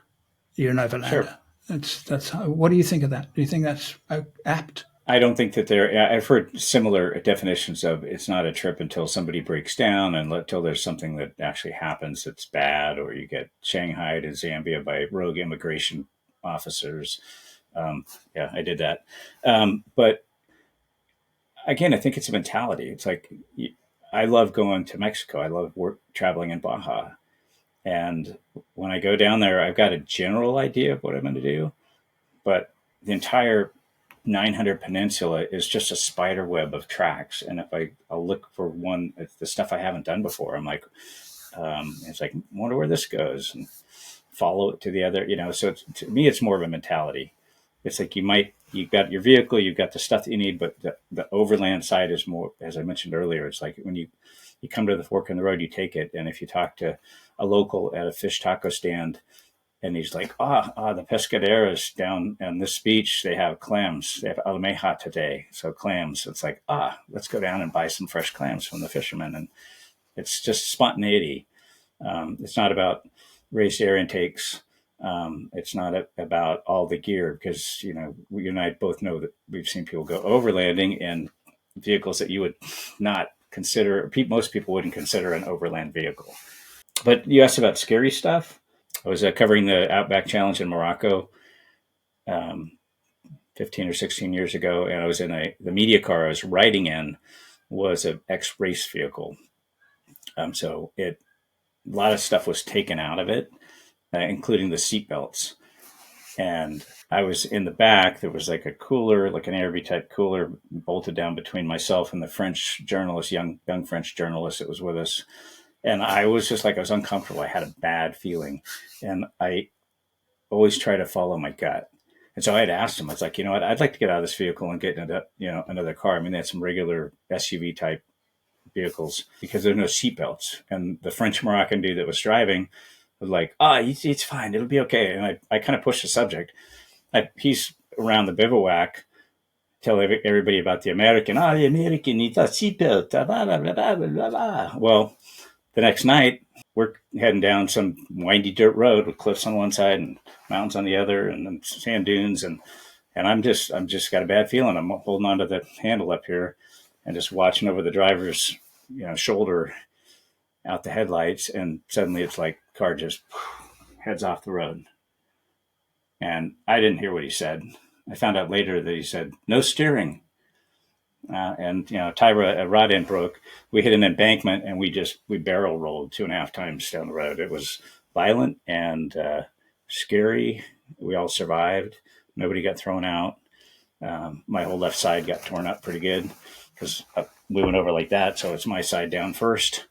You're an overlander. Sure. What do you think of that? Do you think that's apt? I don't think that I've heard similar definitions of it's not a trip until somebody breaks down and until there's something that actually happens that's bad, or you get shanghaied in Zambia by rogue immigration officers. Yeah, I did that. But again, I think it's a mentality. It's like, I love going to Mexico. I love traveling in Baja. And when I go down there, I've got a general idea of what I'm going to do, but the entire 900 Peninsula is just a spider web of tracks. And if I'll look for one, the stuff I haven't done before, I'm like, it's like, I wonder where this goes, and follow it to the other, so to me, it's more of a mentality. It's like you've got your vehicle, you've got the stuff that you need, but the overland side is more, as I mentioned earlier, it's like when you come to the fork in the road, you take it. And if you talk to a local at a fish taco stand, and he's like, the pescaderos down on this beach, they have clams. They have almeja today. So clams. It's like, let's go down and buy some fresh clams from the fishermen. And it's just spontaneity. It's not about raised air intakes. It's not about all the gear, because, you and I both know that we've seen people go overlanding in vehicles that you would not consider, most people wouldn't consider an overland vehicle. But you asked about scary stuff. I was covering the Outback Challenge in Morocco 15 or 16 years ago, and I was in the media car I was riding in was an ex-race vehicle. So a lot of stuff was taken out of it, including the seatbelts. And I was in the back. There was like a cooler, like an Airbnb type cooler, bolted down between myself and the French journalist, young French journalist that was with us. And I was just like, I was uncomfortable. I had a bad feeling. And I always try to follow my gut. And so I had asked him, I was like, you know what, I'd like to get out of this vehicle and get into, another car. I mean, they had some regular SUV type vehicles because there's no seatbelts. And the French Moroccan dude that was driving was like, it's fine. It'll be okay. And I kind of pushed the subject. He's around the bivouac, tell everybody about the American. The American needs a seatbelt. Blah, blah, blah, blah, blah. Well, the next night, we're heading down some windy dirt road with cliffs on one side and mountains on the other, and then sand dunes. And I'm just got a bad feeling. I'm holding onto the handle up here and just watching over the driver's, shoulder out the headlights. And suddenly it's like car just heads off the road. And I didn't hear what he said. I found out later that he said, no steering. And Tyra, a rod end broke. We hit an embankment and we barrel rolled 2.5 times down the road. It was violent and scary. We all survived. Nobody got thrown out. My whole left side got torn up pretty good because we went over like that. So it's my side down first.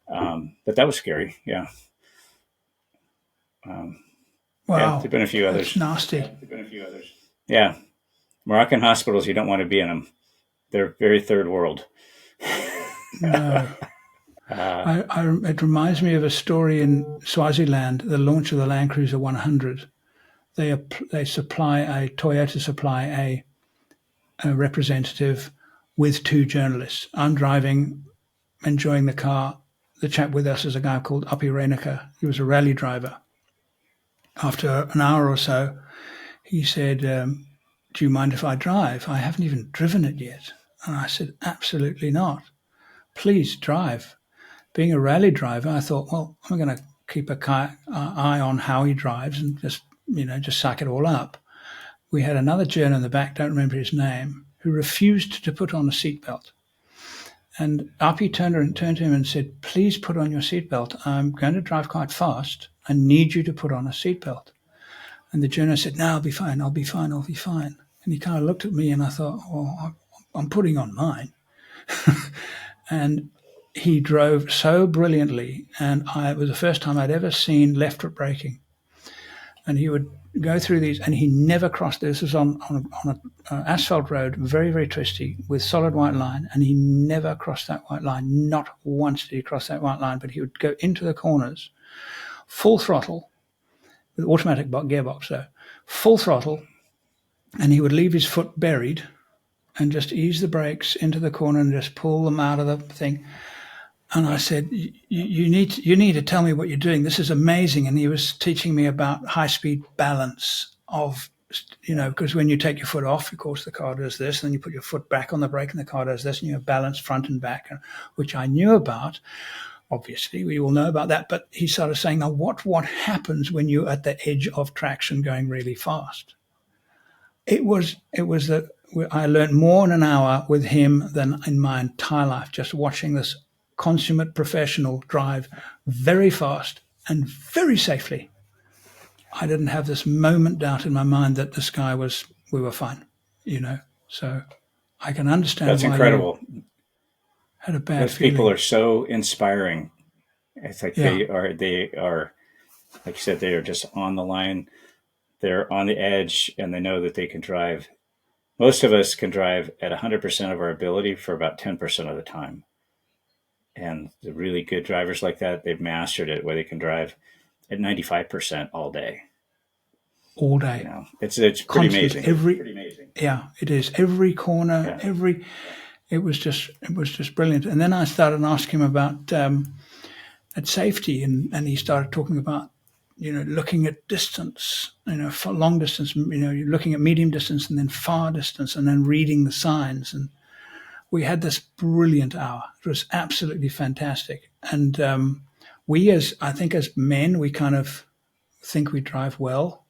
But that was scary. Yeah. Wow. Yeah, there've been a few others. That's nasty. Yeah. Moroccan hospitals, you don't want to be in them. They're very third world. No. It reminds me of a story in Swaziland, the launch of the Land Cruiser 100. They supply Toyota supply a representative with two journalists. I'm driving, enjoying the car. The chap with us is a guy called Appie Reneker. He was a rally driver. After an hour or so, he said, do you mind if I drive? I haven't even driven it yet. And I said, absolutely not. Please drive. Being a rally driver, I thought, well, I'm going to keep an eye on how he drives and just suck it all up. We had another journo in the back, don't remember his name, who refused to put on a seatbelt. And Appie turned to him and said, please put on your seatbelt. I'm going to drive quite fast. I need you to put on a seatbelt. And the journo said, no, I'll be fine. And he kind of looked at me and I thought, well, I'm putting on mine. And he drove so brilliantly. And it was the first time I'd ever seen left foot braking. And he would go through these, and he never crossed. This was on an asphalt road, very, very twisty, with solid white line, and he never crossed that white line. Not once did he cross that white line, but he would go into the corners, full throttle, with automatic gearbox though, full throttle, and he would leave his foot buried and just ease the brakes into the corner and just pull them out of the thing. And I said, you need to tell me what you're doing. This is amazing. And he was teaching me about high-speed balance of, because when you take your foot off, of course, the car does this. And then you put your foot back on the brake and the car does this. And you have balance front and back, which I knew about. Obviously, we all know about that. But he started saying, now, what happens when you're at the edge of traction going really fast? It was that I learned more in an hour with him than in my entire life, just watching this consummate professional drive very fast and very safely. I didn't have this moment doubt in my mind that this guy we were fine, So I can understand That's why incredible. You had a bad Those feeling. people are so inspiring. It's like Yeah. they are, like you said, they are just on the line. They're on the edge, and they know that they can drive. Most of us can drive at 100% of our ability for about 10% of the time. And the really good drivers like that, they've mastered it where they can drive at 95% all day. All day. It's pretty amazing. Pretty amazing. Yeah, it is. Every corner, it was just brilliant. And then I started asking him about at safety, and he started talking about looking at distance, for long distance, you're looking at medium distance and then far distance, and then reading the signs. And we had this brilliant hour. It was absolutely fantastic. And I think as men, we kind of think we drive well.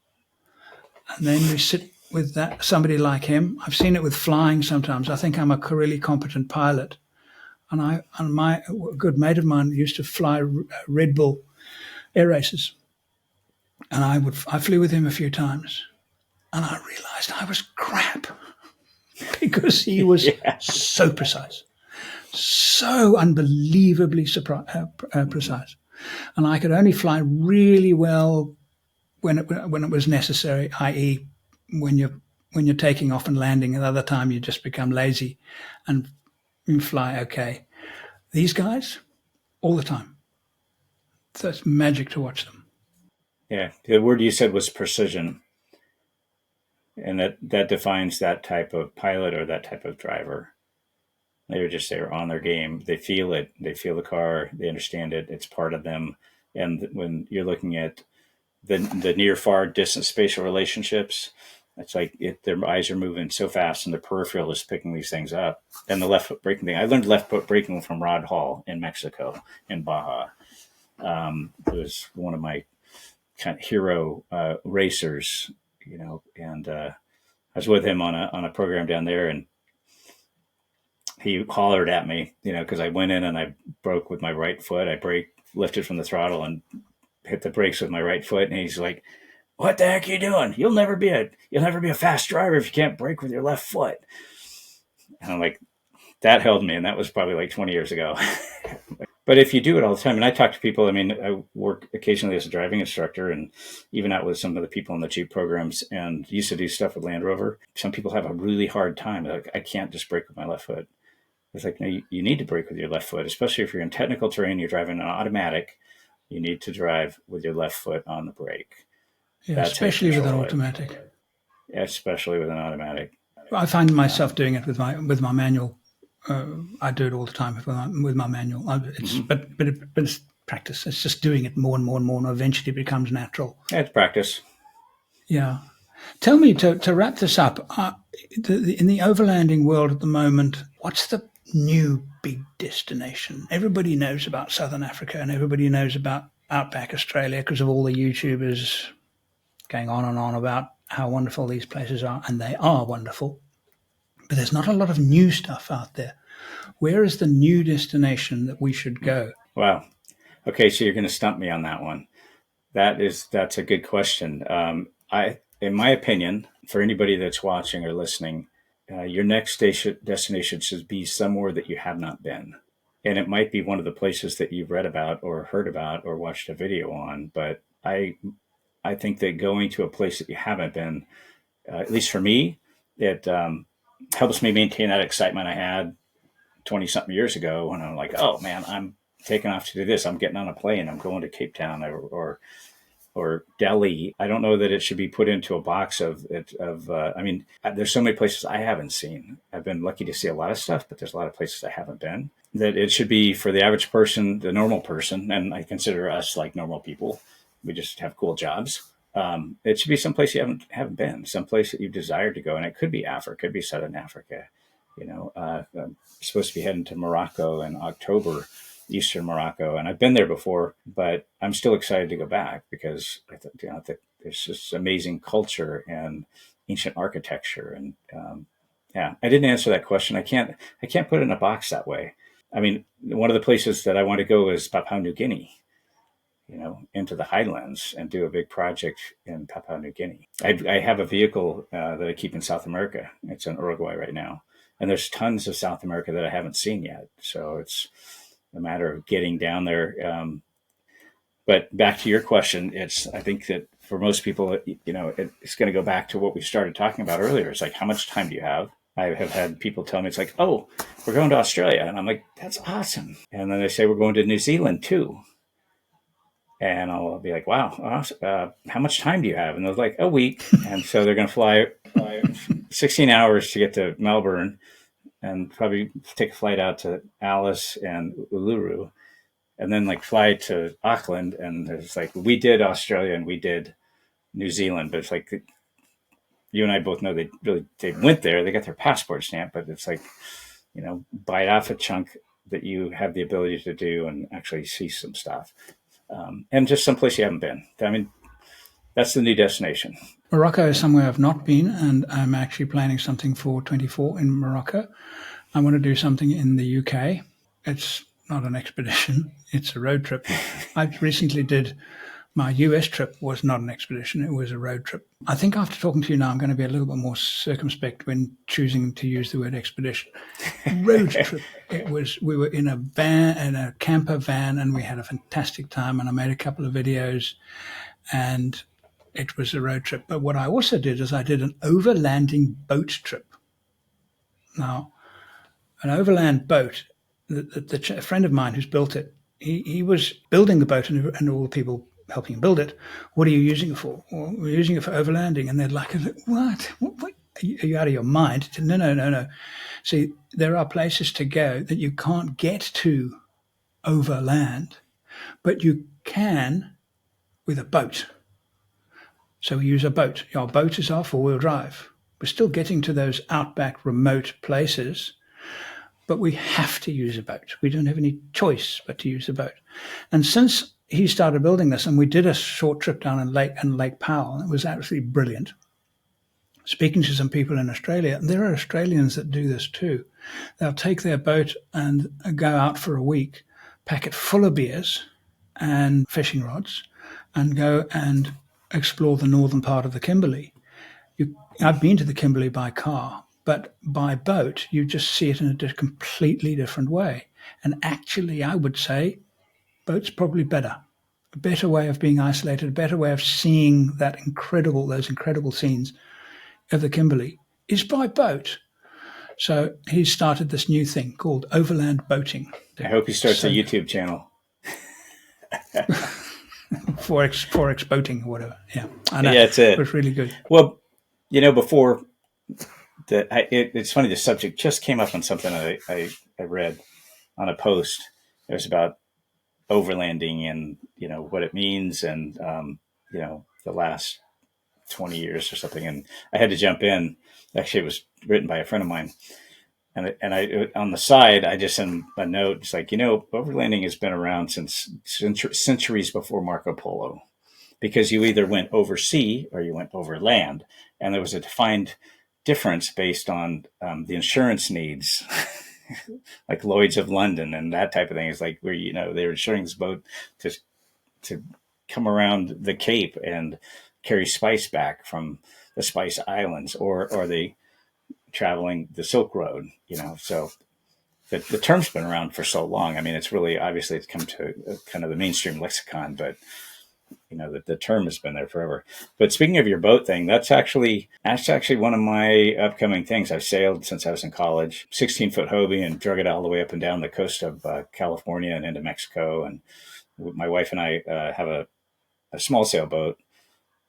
And then we sit with somebody like him. I've seen it with flying sometimes. I think I'm a really competent pilot. And a good mate of mine used to fly Red Bull air races. And I flew with him a few times. And I realized I was crap. Because he was so precise, so unbelievably precise. And I could only fly really well when it was necessary, i.e. when you're taking off and landing. Another time you just become lazy and you fly okay. These guys, all the time. So it's magic to watch them. Yeah, the word you said was precision. And that defines that type of pilot or that type of driver. They're on their game. They feel it. They feel the car. They understand it. It's part of them. And when you're looking at the near, far, distant spatial relationships, it's like their eyes are moving so fast and the peripheral is picking these things up. And the left foot braking thing. I learned left foot braking from Rod Hall in Mexico, in Baja. It was one of my kind of hero racers. And I was with him on a program down there, and he hollered at me, because I went in and I broke with my right foot. I lifted from the throttle and hit the brakes with my right foot. And he's like, "What the heck are you doing? You'll never be a fast driver if you can't brake with your left foot." And I'm like, that held me. And that was probably like 20 years ago. But if you do it all the time, and I talk to people, I work occasionally as a driving instructor and even out with some of the people in the Jeep programs and used to do stuff with Land Rover. Some people have a really hard time. Like, I can't just brake with my left foot. It's like, no, you need to brake with your left foot, especially if you're in technical terrain, you're driving an automatic, you need to drive with your left foot on the brake. Yeah, That's how you especially with an control it, automatic. especially with an automatic. I find myself doing it with my manual. I do it all the time with my manual. But it's practice. It's just doing it more and more and more, and eventually it becomes natural. Yeah, it's practice. Yeah. Tell me, to wrap this up, in the overlanding world at the moment, what's the new big destination? Everybody knows about Southern Africa and everybody knows about Outback Australia because of all the YouTubers going on and on about how wonderful these places are, and they are wonderful. But there's not a lot of new stuff out there. Where is the new destination that we should go? Wow. Okay, so you're going to stump me on that one. That's a good question. In my opinion, for anybody that's watching or listening, your next destination should be somewhere that you have not been. And it might be one of the places that you've read about or heard about or watched a video on. But I think that going to a place that you haven't been, at least for me, it helps me maintain that excitement I had 20 something years ago when I'm like, oh man, I'm taking off to do this. I'm getting on a plane. I'm going to Cape Town or Delhi. I don't know that it should be put into a box of I mean, there's so many places I haven't seen. I've been lucky to see a lot of stuff, but there's a lot of places I haven't been. That it should be for the average person, the normal person, and I consider us like normal people. We just have cool jobs. It should be someplace you haven't been, someplace that you desire to go, and it could be Africa, could be Southern Africa. I'm supposed to be heading to Morocco in October, Eastern Morocco, and I've been there before, but I'm still excited to go back because I think there's this amazing culture and ancient architecture, and I didn't answer that question. I can't put it in a box that way. I mean, one of the places that I want to go is Papua New Guinea. Into the highlands and do a big project in Papua New Guinea. I have a vehicle that I keep in South America. It's in Uruguay right now. And there's tons of South America that I haven't seen yet. So it's a matter of getting down there. But back to your question, I think that for most people, it's going to go back to what we started talking about earlier. It's like, how much time do you have? I have had people tell me, it's like, oh, we're going to Australia. And I'm like, that's awesome. And then they say, we're going to New Zealand too. And I'll be like, wow, how much time do you have? And they're like, a week. And so they're going to fly 16 hours to get to Melbourne and probably take a flight out to Alice and Uluru and then like fly to Auckland. And it's like, we did Australia and we did New Zealand, but it's like, you and I both know they went there, they got their passport stamp, but it's like, bite off a chunk that you have the ability to do and actually see some stuff. And just someplace you haven't been. I mean, that's the new destination. Morocco is somewhere I've not been, and I'm actually planning something for 24 in Morocco. I want to do something in the UK. It's not an expedition, it's a road trip. I recently did my US trip, was not an expedition, it was a road trip. I think after talking to you now, I'm going to be a little bit more circumspect when choosing to use the word expedition. Road trip. We were in a camper van, and we had a fantastic time, and I made a couple of videos, and it was a road trip. But what I also did is I did an overlanding boat trip. Now, an overland boat, a friend of mine who's built it, he was building the boat, and all the people helping him build it, what are you using it for? Well, we're using it for overlanding. And they're like, what? Are you out of your mind? No. See, there are places to go that you can't get to overland, but you can with a boat. So we use a boat. Our boat is our four-wheel drive. We're still getting to those outback remote places, but we have to use a boat. We don't have any choice but to use a boat. And since he started building this, and we did a short trip down in Lake Powell, it was absolutely brilliant. Speaking to some people in Australia, and there are Australians that do this too. They'll take their boat and go out for a week, pack it full of beers and fishing rods, and go and explore the northern part of the Kimberley. I've been to the Kimberley by car, but by boat, you just see it in a completely different way. And actually, I would say boat's probably better. A better way of being isolated, a better way of seeing those incredible scenes of the Kimberley is by boat. So he started this new thing called overland boating. I hope he starts a YouTube channel. Forex boating or whatever. Yeah, I know. Yeah, it's it. It was really good. Well, before it's funny. The subject just came up on something I read on a post. It was about overlanding and what it means, and the last 20 years or something. And I had to jump in. Actually, it was written by a friend of mine. And I on the side, I just sent a note. It's like, overlanding has been around since centuries before Marco Polo, because you either went oversea or you went overland. And there was a defined difference based on the insurance needs, like Lloyd's of London and that type of thing. It's like where, they were insuring this boat to come around the Cape and carry spice back from the Spice Islands, or they traveling the Silk Road, so the term's been around for so long. I mean, it's really, obviously it's come to kind of the mainstream lexicon, but the term has been there forever. But speaking of your boat thing, that's actually one of my upcoming things. I've sailed since I was in college, 16-foot Hobie, and drug it all the way up and down the coast of California and into Mexico. And my wife and I have a small sailboat,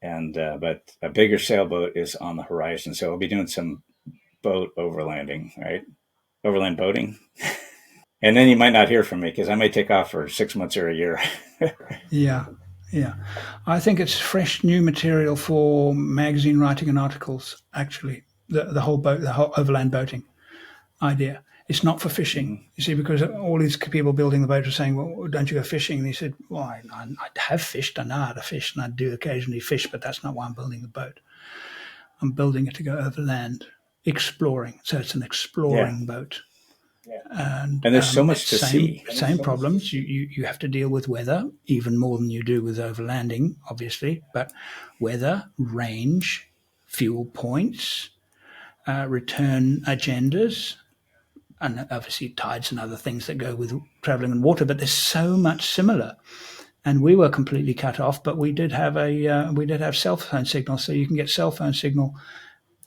and but a bigger sailboat is on the horizon. So I'll be doing some boat overlanding, right? Overland boating. And then you might not hear from me because I may take off for 6 months or a year. Yeah. I think it's fresh new material for magazine writing and articles, actually, the whole overland boating idea. It's not for fishing, you see, because all these people building the boat are saying, well, don't you go fishing? And he said, well, I have fished, I know how to fish, and I do occasionally fish, but that's not why I'm building the boat. I'm building it to go overland, exploring. So it's an exploring boat. Yeah. And there's so much to see. Same problems. You have to deal with weather, even more than you do with overlanding, obviously. But weather, range, fuel points, return agendas, and obviously tides and other things that go with traveling in water. But there's so much similar. And we were completely cut off, but we did have cell phone signal, so you can get cell phone signal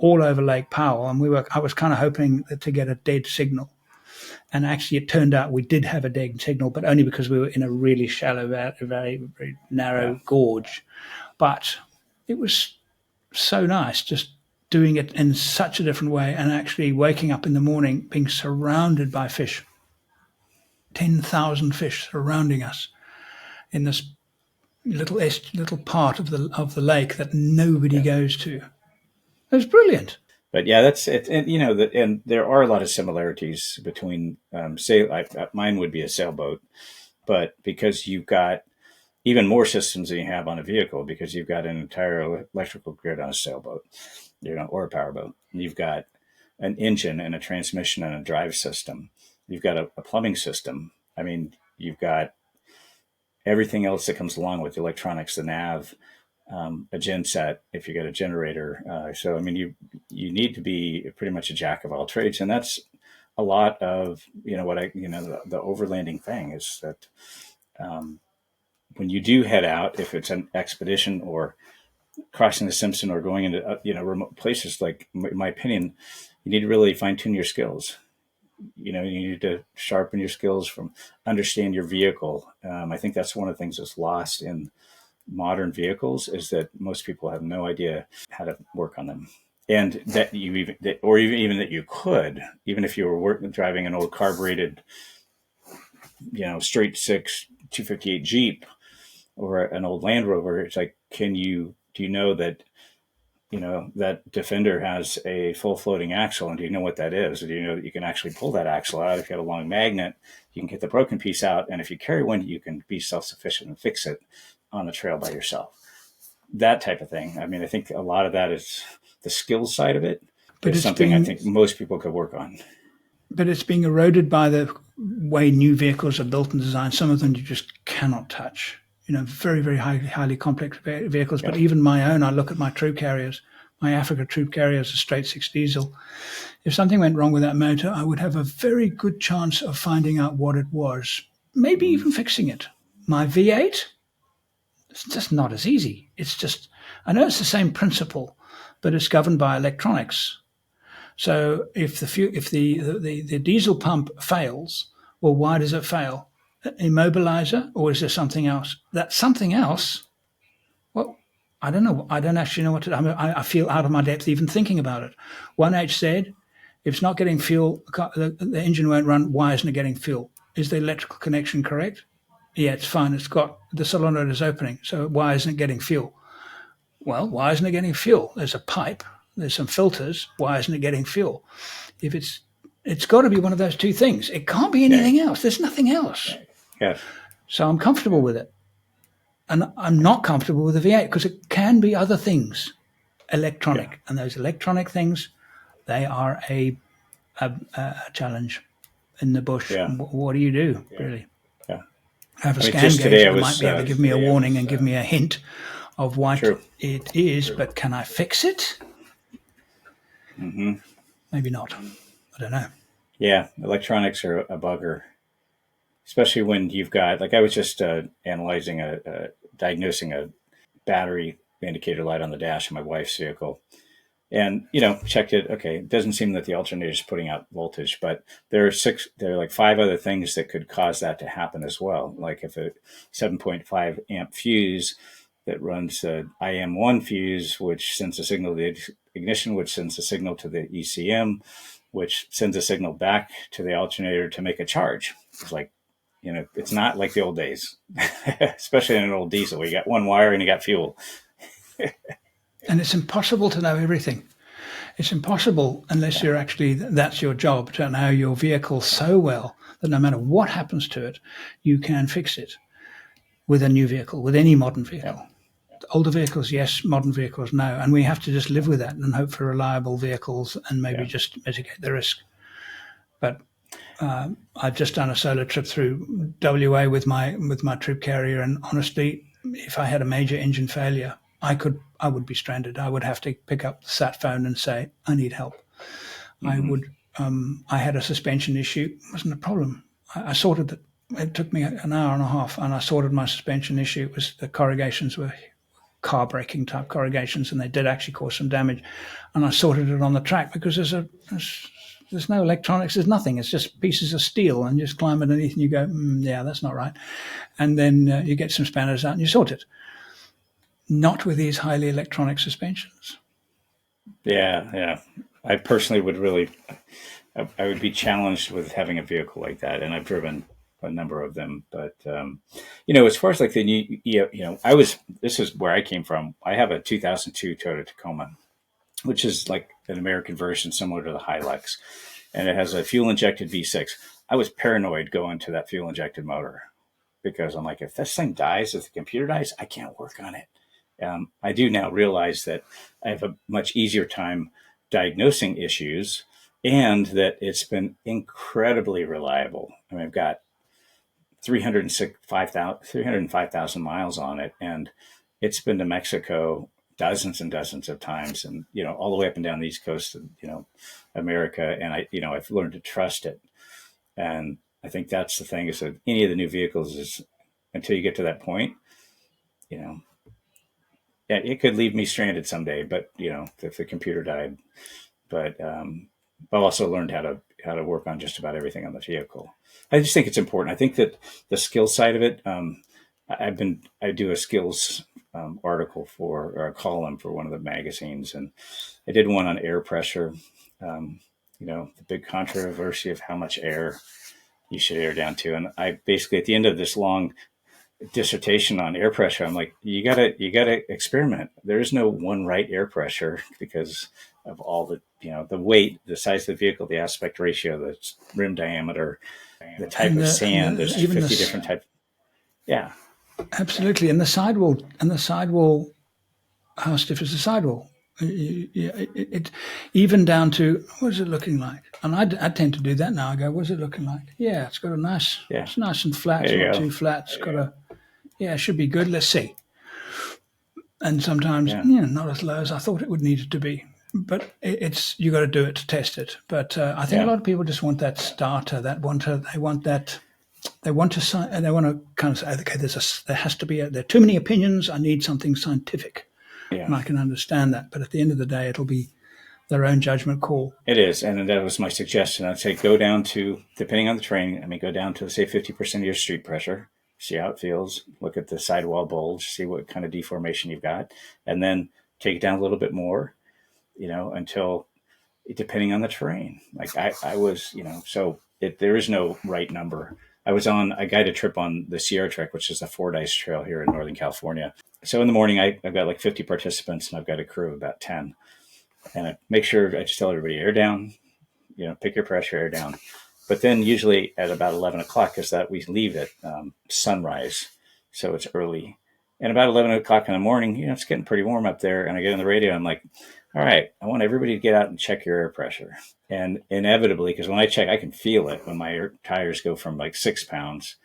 all over Lake Powell. And I was kind of hoping to get a dead signal. And actually, it turned out we did have a dead signal, but only because we were in a really shallow, very, very narrow gorge. But it was so nice just doing it in such a different way, and actually waking up in the morning being surrounded by fish. 10,000 fish surrounding us in this little part of the lake that nobody goes to. It was brilliant. But yeah, that's it. And and there are a lot of similarities between mine would be a sailboat, but because you've got even more systems than you have on a vehicle, because you've got an entire electrical grid on a sailboat, or a powerboat. You've got an engine and a transmission and a drive system. You've got a plumbing system. I mean, you've got everything else that comes along with the electronics, the nav, a gen set, if you got a generator. So, I mean, you need to be pretty much a jack of all trades. And that's a lot of, the overlanding thing is that when you do head out, if it's an expedition or crossing the Simpson or going into, remote places, like, in my opinion, you need to really fine tune your skills. You need to sharpen your skills, from understand your vehicle. I think that's one of the things that's lost in modern vehicles, is that most people have no idea how to work on them. And that even that you could, even if you were driving an old carbureted, straight six 258 Jeep or an old Land Rover, it's like, do you know that, that Defender has a full floating axle, and do you know what that is? Do you know that you can actually pull that axle out? If you have a long magnet, you can get the broken piece out. And if you carry one, you can be self-sufficient and fix it on the trail by yourself. That type of thing. I mean, I think a lot of that is the skills side of it. But it's something I think most people could work on. But it's being eroded by the way new vehicles are built and designed. Some of them you just cannot touch. Very, very highly complex vehicles. Yeah. But even my own, I look at my troop carriers. My Africa troop carrier is a straight six diesel. If something went wrong with that motor, I would have a very good chance of finding out what it was, maybe even fixing it. My V8, it's just not as easy. I know it's the same principle, but it's governed by electronics. So if the diesel pump fails, well, why does it fail? Immobilizer, or is there something else? That something else, well, I don't know. I don't actually know what to. I feel out of my depth even thinking about it. 1H said, if it's not getting fuel, the engine won't run. Why isn't it getting fuel? Is the electrical connection correct? Yeah, it's fine. It's got the solenoid is opening. So why isn't it getting fuel? Well, why isn't it getting fuel? There's a pipe. There's some filters. Why isn't it getting fuel? If it's got to be one of those two things. It can't be anything else. There's nothing else. Yes. So I'm comfortable with it. And I'm not comfortable with the V8 because it can be other things, electronic. Yeah. And those electronic things, they are a challenge in the bush. Yeah. What do you do, really? Yeah. I have a scan gauge that might be able to give me a warning and give me a hint of what it is, but can I fix it? Mm-hmm. Maybe not. I don't know. Yeah, electronics are a bugger. Especially when you've got, like I was just analyzing, diagnosing a battery indicator light on the dash of my wife's vehicle. And, checked it. Okay, it doesn't seem that the alternator is putting out voltage, but there are like 5 other things that could cause that to happen as well. Like if a 7.5 amp fuse that runs the IM1 fuse, which sends a signal to the ignition, which sends a signal to the ECM, which sends a signal back to the alternator to make a charge. It's like, it's not like the old days, especially in an old diesel. You got one wire and you got fuel. And it's impossible to know everything. It's impossible unless you're actually, that's your job, to know your vehicle so well that no matter what happens to it, you can fix it with a new vehicle, with any modern vehicle. Yeah. Older vehicles, yes. Modern vehicles, no. And we have to just live with that and hope for reliable vehicles and maybe just mitigate the risk. But I've just done a solo trip through WA with my troop carrier, and honestly, if I had a major engine failure, I would be stranded. I would have to pick up the sat phone and say, I need help. Mm-hmm. I had a suspension issue. It wasn't a problem. I sorted it. It took me an hour and a half, and I sorted my suspension issue. It was the corrugations were car braking type corrugations, and they did actually cause some damage. And I sorted it on the track because there's no electronics, there's nothing. It's just pieces of steel, and you just climb underneath and you go, yeah, that's not right. And then you get some spanners out and you sort it. Not with these highly electronic suspensions. Yeah. I personally I would be challenged with having a vehicle like that. And I've driven a number of them. But, as far as like the new, this is where I came from. I have a 2002 Toyota Tacoma, which is like an American version similar to the Hilux. And it has a fuel-injected V6. I was paranoid going to that fuel-injected motor because I'm like, if this thing dies, if the computer dies, I can't work on it. I do now realize that I have a much easier time diagnosing issues and that it's been incredibly reliable. I mean, I've got 305,000 miles on it, and it's been to Mexico dozens and dozens of times, and all the way up and down the East Coast of America, and I've learned to trust it. And I think that's the thing, is that any of the new vehicles is, until you get to that point, it could leave me stranded someday, but if the computer died. But I've also learned how to work on just about everything on the vehicle. I just think it's important. I think that the skill side of it, I do a skills article or a column for one of the magazines, and I did one on air pressure. The big controversy of how much air you should air down to, and I basically, at the end of this long dissertation on air pressure, I'm like, you gotta experiment. There is no one right air pressure because of all the the weight, the size of the vehicle, the aspect ratio, the rim diameter, the type of sand. There's 50 different types. Yeah, absolutely. And the sidewall, how stiff is the sidewall? It even down to, what is it looking like? And I tend to do that now. I go, what's it looking like? Yeah, it's got it's nice and flat. It's not too flat. It's got it should be good. Let's see. And sometimes, not as low as I thought it would need it to be. But you got to do it to test it. But I think a lot of people just want that starter. They want to kind of say, okay, there are too many opinions. I need something scientific. Yeah. And I can understand that. But at the end of the day, it'll be their own judgment call. It is, and that was my suggestion. I'd say go down to, depending on the terrain, go down to, say, 50% of your street pressure, see how it feels, look at the sidewall bulge, see what kind of deformation you've got, and then take it down a little bit more, until, depending on the terrain. Like I was, there is no right number. I was on a guided trip on the Sierra Trek, which is a Fordyce trail here in Northern California. So in the morning, I've got like 50 participants, and I've got a crew of about 10. And I make sure I just tell everybody, air down, pick your pressure, air down. But then usually at about 11 o'clock is that we leave at sunrise. So it's early. And about 11 o'clock in the morning, it's getting pretty warm up there. And I get on the radio, I'm like, all right, I want everybody to get out and check your air pressure. And inevitably, because when I check, I can feel it when my tires go from like 6 pounds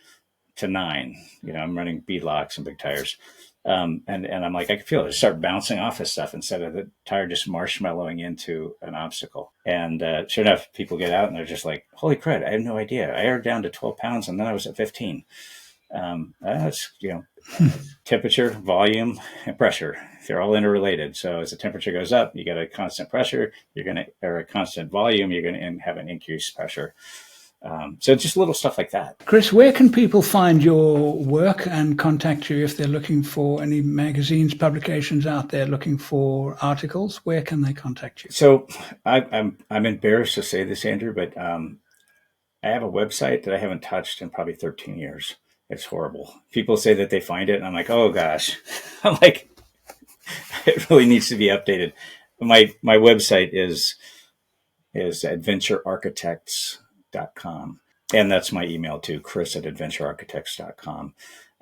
to 9. I'm running beadlocks and big tires. And I'm like, I can feel it. Just start bouncing off of stuff instead of the tire just marshmallowing into an obstacle. And sure enough, people get out and they're just like, holy crud, I had no idea. I aired down to 12 pounds and then I was at 15. That's, temperature, volume, and pressure. They're all interrelated. So as the temperature goes up, you get a constant pressure, or a constant volume, you're going to have an increased pressure. So just little stuff like that. Chris, where can people find your work and contact you if they're looking for any magazines, publications out there, looking for articles? Where can they contact you? So I'm embarrassed to say this, Andrew, but I have a website that I haven't touched in probably 13 years. It's horrible. People say that they find it, and I'm like, oh gosh. I'm like, it really needs to be updated. My website is adventurearchitects.com. And that's my email too, chris@adventurearchitects.com.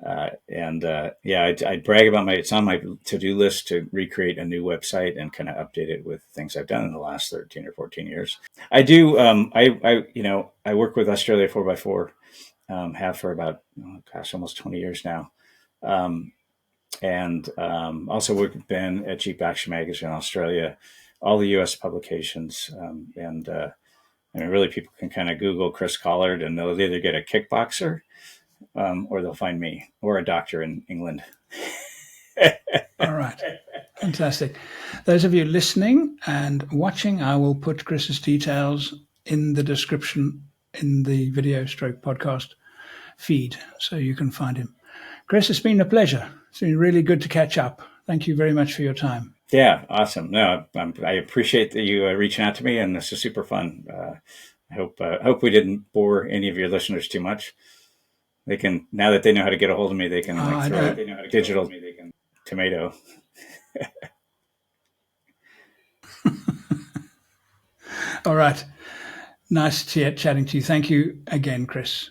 I'd brag about it's on my to-do list to recreate a new website and kind of update it with things I've done in the last 13 or 14 years. I do, I work with Australia 4x4, have for about, almost 20 years now. Also been at Jeep Action Magazine in Australia, all the U.S. publications, really people can kind of Google Chris Collard and they'll either get a kickboxer or they'll find me, or a doctor in England. All right. Fantastic. Those of you listening and watching, I will put Chris's details in the description in the video stroke podcast feed so you can find him. Chris, it's been a pleasure. It's been really good to catch up. Thank you very much for your time. Yeah, awesome. No, I appreciate that you reaching out to me, and this is super fun. I hope we didn't bore any of your listeners too much. They can, now that they know how to get a hold of me, they can throw a digital tomato. All right. Nice chatting to you. Thank you again, Chris.